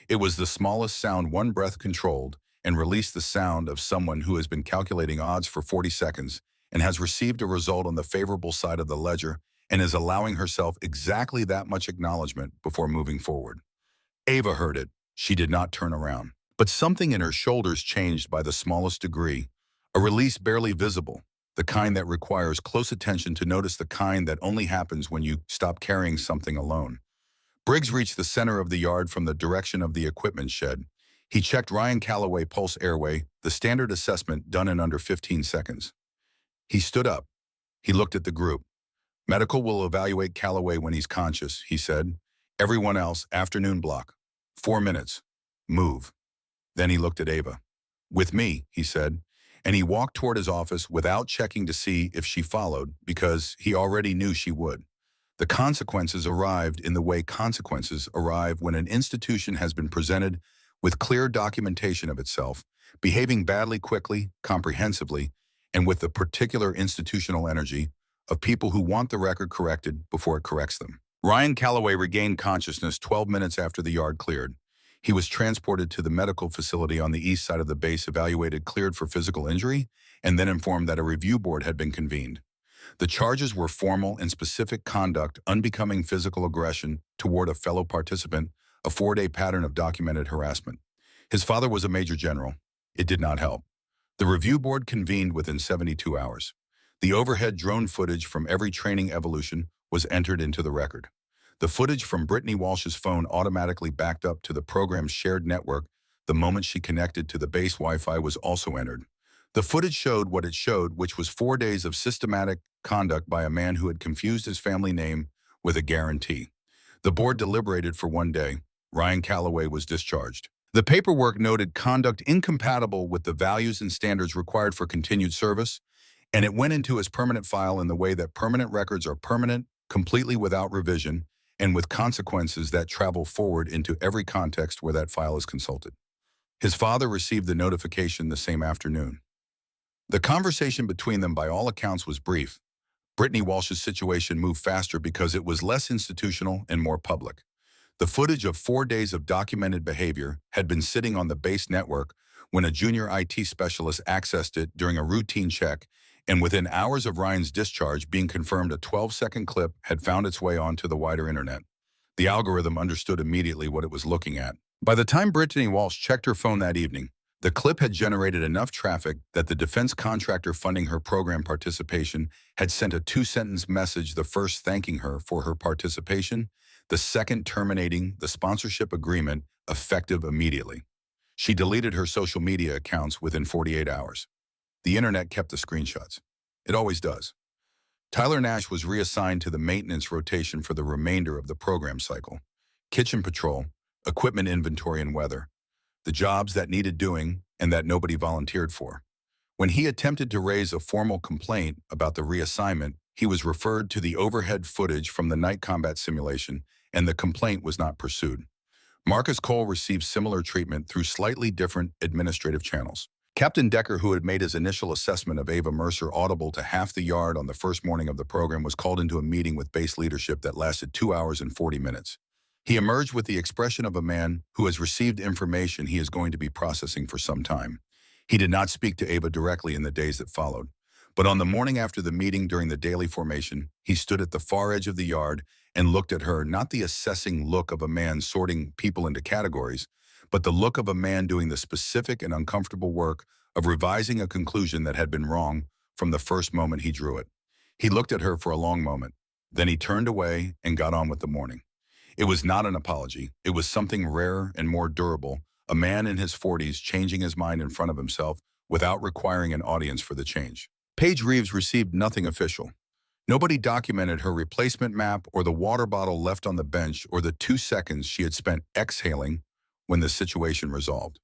It was the smallest sound one breath controlled and released, the sound of someone who has been calculating odds for 40 seconds and has received a result on the favorable side of the ledger and is allowing herself exactly that much acknowledgement before moving forward. Ava heard it. She did not turn around. But something in her shoulders changed by the smallest degree, a release barely visible, the kind that requires close attention to notice, the kind that only happens when you stop carrying something alone. Briggs reached the center of the yard from the direction of the equipment shed. He checked Ryan Calloway pulse airway, the standard assessment done in under 15 seconds. He stood up. He looked at the group. Medical will evaluate Calloway when he's conscious, he said. Everyone else, afternoon block. 4 minutes. Move. Then he looked at Ava. With me, he said, and he walked toward his office without checking to see if she followed, because he already knew she would. The consequences arrived in the way consequences arrive when an institution has been presented with clear documentation of itself, behaving badly quickly, comprehensively, and with the particular institutional energy of people who want the record corrected before it corrects them. Ryan Calloway regained consciousness 12 minutes after the yard cleared. He was transported to the medical facility on the east side of the base, evaluated, cleared for physical injury, and then informed that a review board had been convened. The charges were formal and specific: conduct unbecoming physical aggression toward a fellow participant, a 4-day pattern of documented harassment. His father was a major general. It did not help. The review board convened within 72 hours. The overhead drone footage from every training evolution was entered into the record. The footage from Brittany Walsh's phone automatically backed up to the program's shared network. The moment she connected to the base Wi-Fi was also entered. The footage showed what it showed, which was 4 days of systematic conduct by a man who had confused his family name with a guarantee. The board deliberated for 1 day. Ryan Calloway was discharged. The paperwork noted conduct incompatible with the values and standards required for continued service, and it went into his permanent file in the way that permanent records are permanent, completely without revision, and with consequences that travel forward into every context where that file is consulted. His father received the notification the same afternoon. The conversation between them, by all accounts, was brief. Brittany Walsh's situation moved faster because it was less institutional and more public. The footage of 4 days of documented behavior had been sitting on the base network when a junior IT specialist accessed it during a routine check, and within hours of Ryan's discharge being confirmed, a 12-second clip had found its way onto the wider internet. The algorithm understood immediately what it was looking at. By the time Brittany Walsh checked her phone that evening, the clip had generated enough traffic that the defense contractor funding her program participation had sent a 2-sentence message, the first thanking her for her participation, the second terminating the sponsorship agreement, effective immediately. She deleted her social media accounts within 48 hours. The internet kept the screenshots. It always does. Tyler Nash was reassigned to the maintenance rotation for the remainder of the program cycle. Kitchen patrol, equipment inventory and weather. The jobs that needed doing and that nobody volunteered for. When he attempted to raise a formal complaint about the reassignment, he was referred to the overhead footage from the night combat simulation, and the complaint was not pursued. Marcus Cole received similar treatment through slightly different administrative channels. Captain Decker, who had made his initial assessment of Ava Mercer audible to half the yard on the first morning of the program, was called into a meeting with base leadership that lasted 2 hours and 40 minutes. He emerged with the expression of a man who has received information he is going to be processing for some time. He did not speak to Ava directly in the days that followed, but on the morning after the meeting during the daily formation, he stood at the far edge of the yard and looked at her, not the assessing look of a man sorting people into categories, but the look of a man doing the specific and uncomfortable work of revising a conclusion that had been wrong from the first moment he drew it. He looked at her for a long moment. Then he turned away and got on with the morning. It was not an apology. It was something rarer and more durable, a man in his 40s changing his mind in front of himself without requiring an audience for the change. Paige Reeves received nothing official. Nobody documented her replacement map or the water bottle left on the bench or the 2 seconds she had spent exhaling when the situation resolved.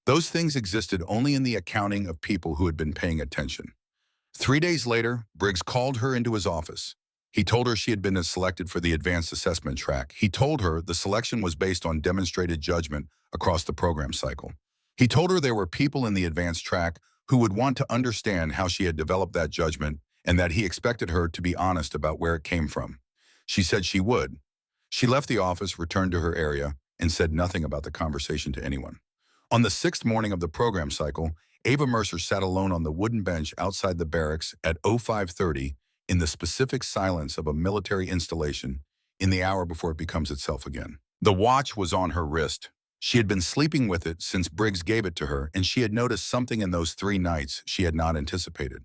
Those things existed only in the accounting of people who had been paying attention. 3 days later, Briggs called her into his office. He told her she had been selected for the advanced assessment track. He told her the selection was based on demonstrated judgment across the program cycle. He told her there were people in the advanced track who would want to understand how she had developed that judgment and that he expected her to be honest about where it came from. She said she would. She left the office, returned to her area, and said nothing about the conversation to anyone. On the 6th morning of the program cycle, Ava Mercer sat alone on the wooden bench outside the barracks at 05:30 in the specific silence of a military installation in the hour before it becomes itself again. The watch was on her wrist. She had been sleeping with it since Briggs gave it to her, and she had noticed something in those 3 nights she had not anticipated.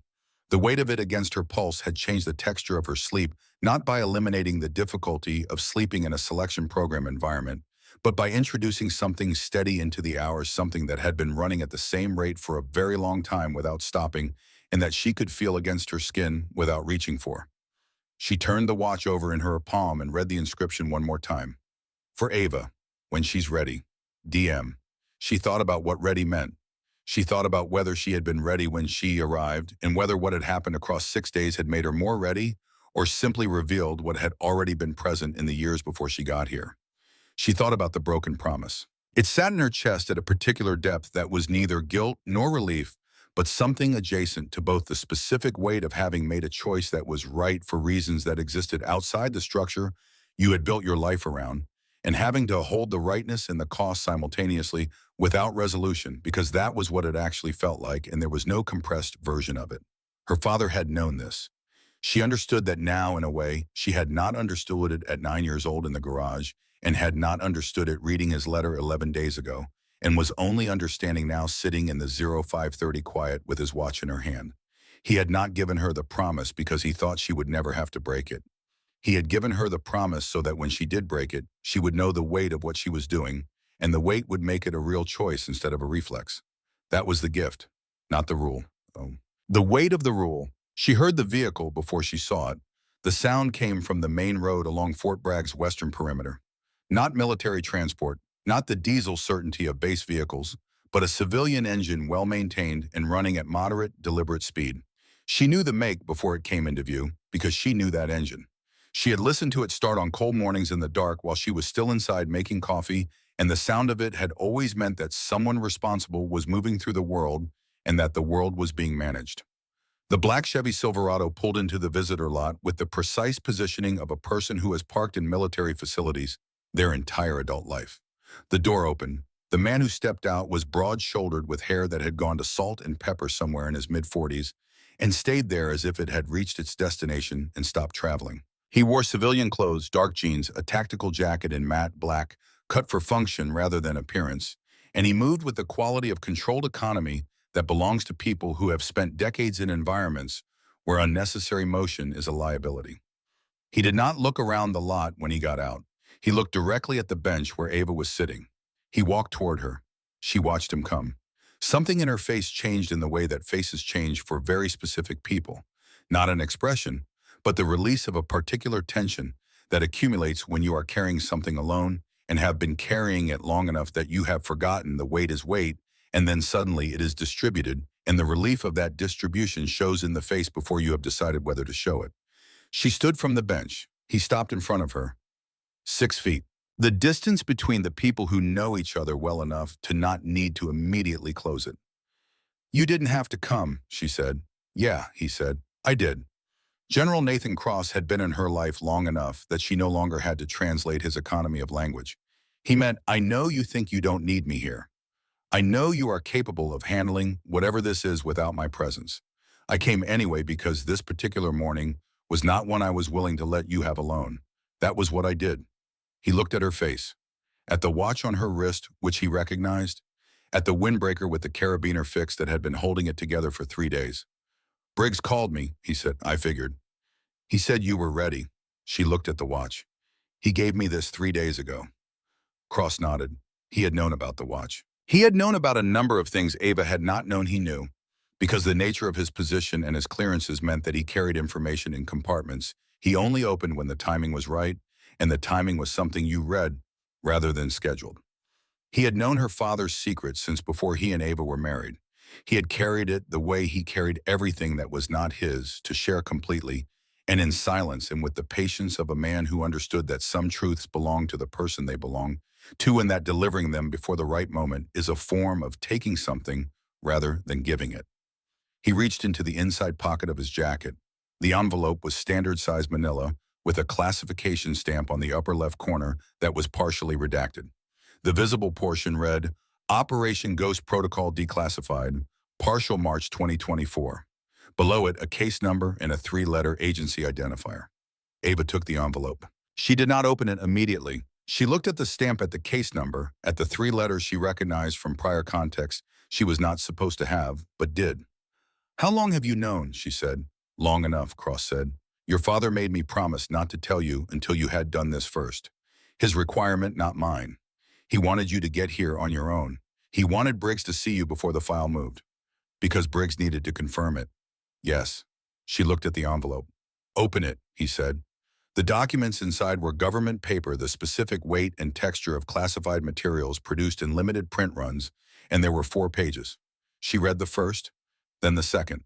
The weight of it against her pulse had changed the texture of her sleep, not by eliminating the difficulty of sleeping in a selection program environment, but by introducing something steady into the hours, something that had been running at the same rate for a very long time without stopping, and that she could feel against her skin without reaching for. She turned the watch over in her palm and read the inscription one more time. For Ava, when she's ready. DM. She thought about what ready meant. She thought about whether she had been ready when she arrived and whether what had happened across 6 days had made her more ready or simply revealed what had already been present in the years before she got here. She thought about the broken promise. It sat in her chest at a particular depth that was neither guilt nor relief, but something adjacent to both the specific weight of having made a choice that was right for reasons that existed outside the structure you had built your life around, and having to hold the rightness and the cost simultaneously without resolution, because that was what it actually felt like, and there was no compressed version of it. Her father had known this. She understood that now, in a way, she had not understood it at 9 years old in the garage, and had not understood it reading his letter 11 days ago, and was only understanding now sitting in the 05:30 quiet with his watch in her hand. He had not given her the promise because he thought she would never have to break it. He had given her the promise so that when she did break it, she would know the weight of what she was doing, and the weight would make it a real choice instead of a reflex. That was the gift, not the rule. Oh. The weight of the rule. She heard the vehicle before she saw it. The sound came from the main road along Fort Bragg's western perimeter. Not military transport, not the diesel certainty of base vehicles, but a civilian engine well-maintained and running at moderate, deliberate speed. She knew the make before it came into view because she knew that engine. She had listened to it start on cold mornings in the dark while she was still inside making coffee, and the sound of it had always meant that someone responsible was moving through the world and that the world was being managed. The black Chevy Silverado pulled into the visitor lot with the precise positioning of a person who has parked in military facilities their entire adult life. The door opened. The man who stepped out was broad-shouldered with hair that had gone to salt and pepper somewhere in his mid-40s and stayed there as if it had reached its destination and stopped traveling. He wore civilian clothes, dark jeans, a tactical jacket in matte black, cut for function rather than appearance, and he moved with the quality of controlled economy that belongs to people who have spent decades in environments where unnecessary motion is a liability. He did not look around the lot when he got out. He looked directly at the bench where Ava was sitting. He walked toward her. She watched him come. Something in her face changed in the way that faces change for very specific people. Not an expression, but the release of a particular tension that accumulates when you are carrying something alone and have been carrying it long enough that you have forgotten the weight is weight, and then suddenly it is distributed, and the relief of that distribution shows in the face before you have decided whether to show it. She stood from the bench. He stopped in front of her. 6 feet. The distance between the people who know each other well enough to not need to immediately close it. You didn't have to come, she said. Yeah, he said. I did. General Nathan Cross had been in her life long enough that she no longer had to translate his economy of language. He meant, I know you think you don't need me here. I know you are capable of handling whatever this is without my presence. I came anyway because this particular morning was not one I was willing to let you have alone. That was what I did. He looked at her face, at the watch on her wrist, which he recognized, at the windbreaker with the carabiner fixed that had been holding it together for 3 days. Briggs called me, he said. I figured. He said you were ready. She looked at the watch. He gave me this 3 days ago. Cross nodded. He had known about the watch. He had known about a number of things Ava had not known he knew, because the nature of his position and his clearances meant that he carried information in compartments he only opened when the timing was right, and the timing was something you read rather than scheduled. He had known her father's secrets since before he and Ava were married. He had carried it the way he carried everything that was not his, to share completely, and in silence and with the patience of a man who understood that some truths belong to the person they belong to, and that delivering them before the right moment is a form of taking something rather than giving it. He reached into the inside pocket of his jacket. The envelope was standard-size manila, with a classification stamp on the upper left corner that was partially redacted. The visible portion read, Operation Ghost Protocol Declassified, partial March 2024. Below it, a case number and a 3-letter agency identifier. Ava took the envelope. She did not open it immediately. She looked at the stamp, at the case number, at the 3 letters she recognized from prior contexts she was not supposed to have, but did. How long have you known? She said. Long enough, Cross said. Your father made me promise not to tell you until you had done this first. His requirement, not mine. He wanted you to get here on your own. He wanted Briggs to see you before the file moved, because Briggs needed to confirm it. Yes. She looked at the envelope. Open it, he said. The documents inside were government paper, the specific weight and texture of classified materials produced in limited print runs, and there were 4 pages. She read the first, then the second.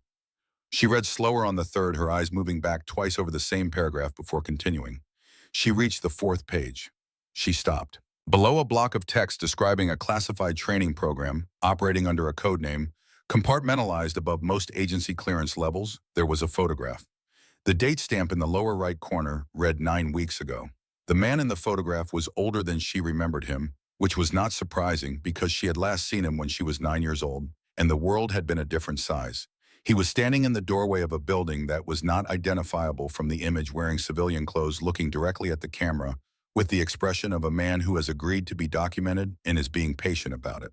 She read slower on the third, her eyes moving back twice over the same paragraph before continuing. She reached the 4th page. She stopped. Below a block of text describing a classified training program, operating under a code name, compartmentalized above most agency clearance levels, there was a photograph. The date stamp in the lower right corner read 9 weeks ago. The man in the photograph was older than she remembered him, which was not surprising because she had last seen him when she was 9 years old, and the world had been a different size. He was standing in the doorway of a building that was not identifiable from the image, wearing civilian clothes, looking directly at the camera, with the expression of a man who has agreed to be documented and is being patient about it.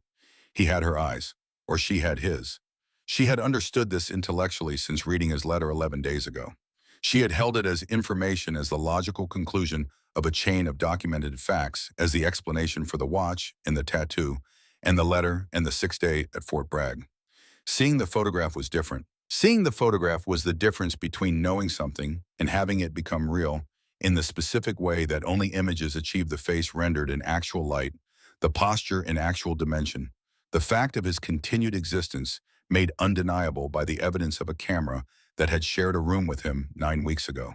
He had her eyes, or she had his. She had understood this intellectually since reading his letter 11 days ago. She had held it as information, as the logical conclusion of a chain of documented facts, as the explanation for the watch and the tattoo, and the letter and the 6th day at Fort Bragg. Seeing the photograph was different. Seeing the photograph was the difference between knowing something and having it become real, in the specific way that only images achieve, the face rendered in actual light, the posture in actual dimension, the fact of his continued existence made undeniable by the evidence of a camera that had shared a room with him 9 weeks ago.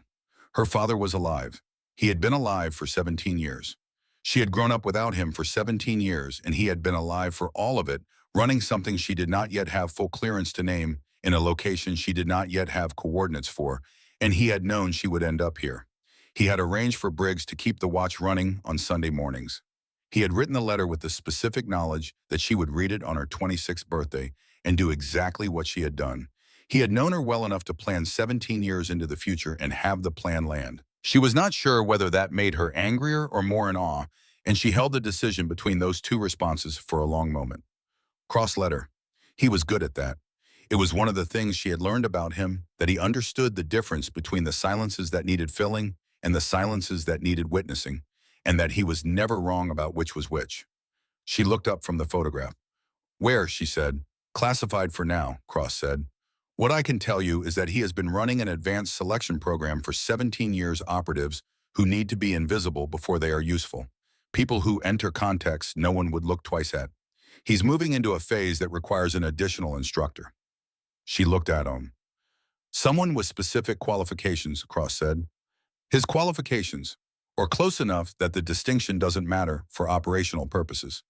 Her father was alive. He had been alive for 17 years. She had grown up without him for 17 years, and he had been alive for all of it, running something she did not yet have full clearance to name, in a location she did not yet have coordinates for, and he had known she would end up here. He had arranged for Briggs to keep the watch running on Sunday mornings. He had written the letter with the specific knowledge that she would read it on her 26th birthday and do exactly what she had done. He had known her well enough to plan 17 years into the future and have the plan land. She was not sure whether that made her angrier or more in awe, and she held the decision between those 2 responses for a long moment. Cross letter. He was good at that. It was one of the things she had learned about him, that he understood the difference between the silences that needed filling and the silences that needed witnessing, and that he was never wrong about which was which. She looked up from the photograph. Where, she said. Classified for now, Cross said. What I can tell you is that he has been running an advanced selection program for 17 years, operatives who need to be invisible before they are useful. People who enter contexts no one would look twice at. He's moving into a phase that requires an additional instructor. She looked at him. Someone with specific qualifications, Cross said. His qualifications, or close enough that the distinction doesn't matter for operational purposes.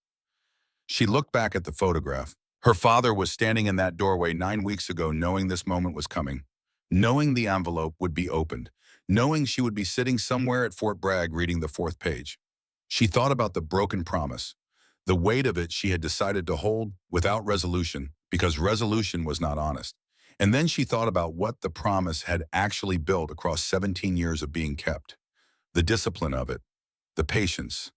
She looked back at the photograph. Her father was standing in that doorway 9 weeks ago, knowing this moment was coming, knowing the envelope would be opened, knowing she would be sitting somewhere at Fort Bragg reading the 4th page. She thought about the broken promise, the weight of it she had decided to hold without resolution, because resolution was not honest. And then she thought about what the promise had actually built across 17 years of being kept. The discipline of it, the patience,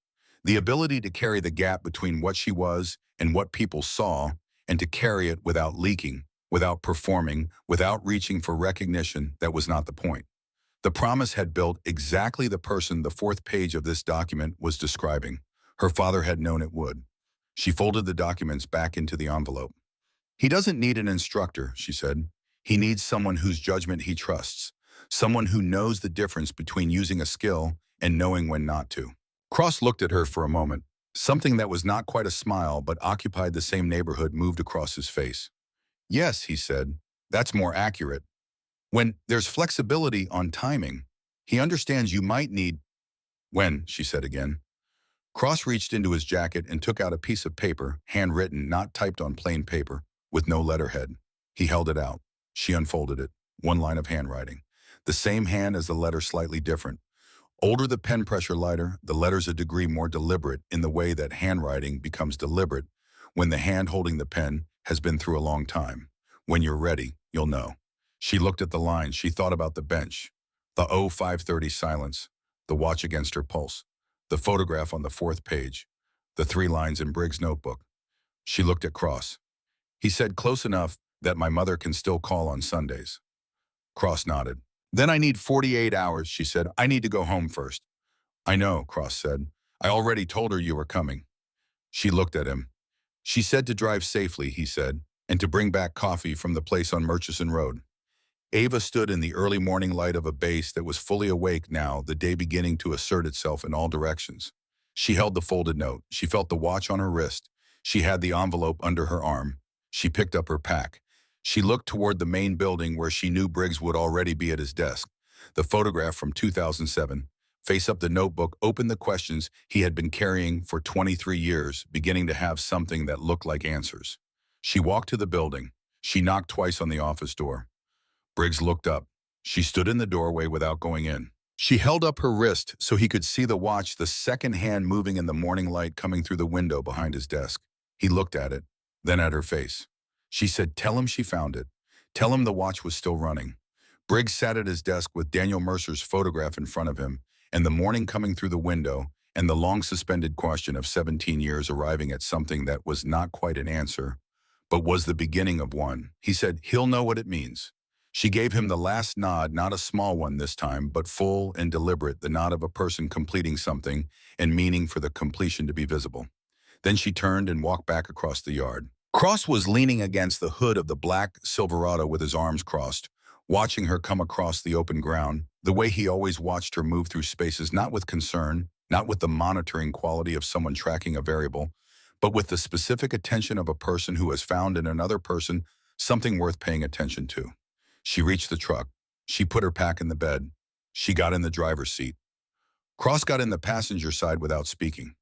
the ability to carry the gap between what she was and what people saw, and to carry it without leaking, without performing, without reaching for recognition. That was not the point. The promise had built exactly the person the fourth page of this document was describing. Her father had known it would. She folded the documents back into the envelope. He doesn't need an instructor, she said. He needs someone whose judgment he trusts, someone who knows the difference between using a skill and knowing when not to. Cross looked at her for a moment. Something that was not quite a smile but occupied the same neighborhood moved across his face. Yes, he said, that's more accurate. When there's flexibility on timing, he understands you might need. When, she said again. Cross reached into his jacket and took out a piece of paper, handwritten, not typed on plain paper, with no letterhead. He held it out. She unfolded it. One line of handwriting. The same hand as the letter, slightly different. Older the pen pressure, lighter, the letters a degree more deliberate in the way that handwriting becomes deliberate when the hand holding the pen has been through a long time. When you're ready, you'll know. She looked at the lines. She thought about the bench, the 0530 silence, the watch against her pulse, the photograph on the fourth page, the 3 lines in Briggs' notebook. She looked at Cross. He said, close enough that my mother can still call on Sundays. Cross nodded. Then I need 48 hours, she said. I need to go home first. I know, Cross said. I already told her you were coming. She looked at him. She said to drive safely, he said, and to bring back coffee from the place on Murchison Road. Ava stood in the early morning light of a base that was fully awake now, the day beginning to assert itself in all directions. She held the folded note. She felt the watch on her wrist. She had the envelope under her arm. She picked up her pack. She looked toward the main building where she knew Briggs would already be at his desk. The photograph from 2007, face up the notebook, opened the questions he had been carrying for 23 years, beginning to have something that looked like answers. She walked to the building. She knocked twice on the office door. Briggs looked up. She stood in the doorway without going in. She held up her wrist so he could see the watch, the second hand moving in the morning light coming through the window behind his desk. He looked at it, then at her face. She said, tell him she found it. Tell him the watch was still running. Briggs sat at his desk with Daniel Mercer's photograph in front of him, and the morning coming through the window, and the long-suspended question of 17 years arriving at something that was not quite an answer, but was the beginning of one. He said, he'll know what it means. She gave him the last nod, not a small one this time, but full and deliberate, the nod of a person completing something and meaning for the completion to be visible. Then she turned and walked back across the yard. Cross was leaning against the hood of the black Silverado with his arms crossed, watching her come across the open ground, the way he always watched her move through spaces, not with concern, not with the monitoring quality of someone tracking a variable, but with the specific attention of a person who has found in another person something worth paying attention to. She reached the truck. She put her pack in the bed. She got in the driver's seat. Cross got in the passenger side without speaking.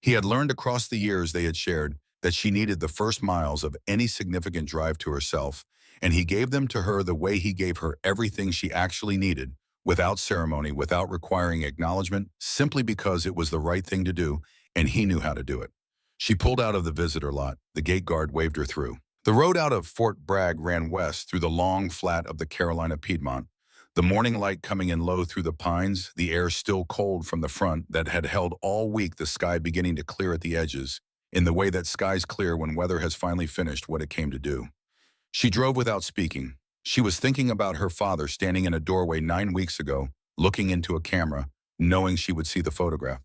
He had learned across the years they had shared that she needed the first miles of any significant drive to herself, and he gave them to her the way he gave her everything she actually needed, without ceremony, without requiring acknowledgement, simply because it was the right thing to do, and he knew how to do it. She pulled out of the visitor lot. The gate guard waved her through. The road out of Fort Bragg ran west through the long flat of the Carolina Piedmont, the morning light coming in low through the pines, the air still cold from the front that had held all week, the sky beginning to clear at the edges, in the way that skies clear when weather has finally finished what it came to do. She drove without speaking. She was thinking about her father standing in a doorway 9 weeks ago, looking into a camera, knowing she would see the photograph.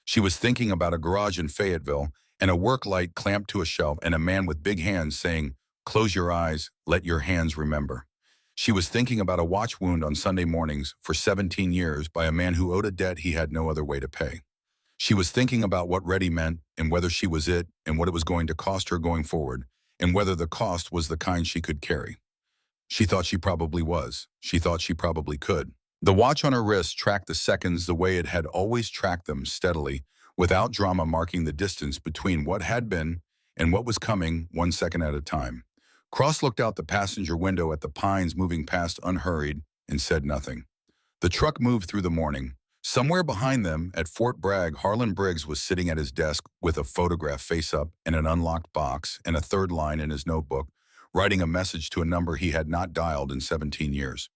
She was thinking about a garage in Fayetteville and a work light clamped to a shelf and a man with big hands saying, close your eyes, let your hands remember. She was thinking about a watch wound on Sunday mornings for 17 years by a man who owed a debt he had no other way to pay. She was thinking about what ready meant and whether she was it and what it was going to cost her going forward and whether the cost was the kind she could carry. She thought she probably was. She thought she probably could. The watch on her wrist tracked the seconds the way it had always tracked them, steadily, without drama, marking the distance between what had been and what was coming 1 second at a time. Cross looked out the passenger window at the pines moving past unhurried and said nothing. The truck moved through the morning. Somewhere behind them, at Fort Bragg, Harlan Briggs was sitting at his desk with a photograph face up and an unlocked box and a third line in his notebook, writing a message to a number he had not dialed in 17 years.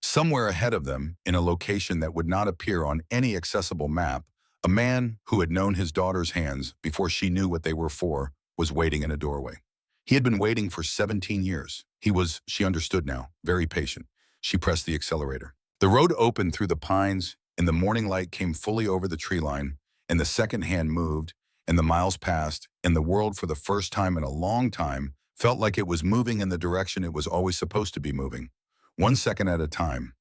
Somewhere ahead of them, in a location that would not appear on any accessible map, a man who had known his daughter's hands before she knew what they were for was waiting in a doorway. He had been waiting for 17 years. She understood now, very patient. She pressed the accelerator. The road opened through the pines, and the morning light came fully over the tree line, and the second hand moved, and the miles passed, and the world, for the first time in a long time, felt like it was moving in the direction it was always supposed to be moving. 1 second at a time,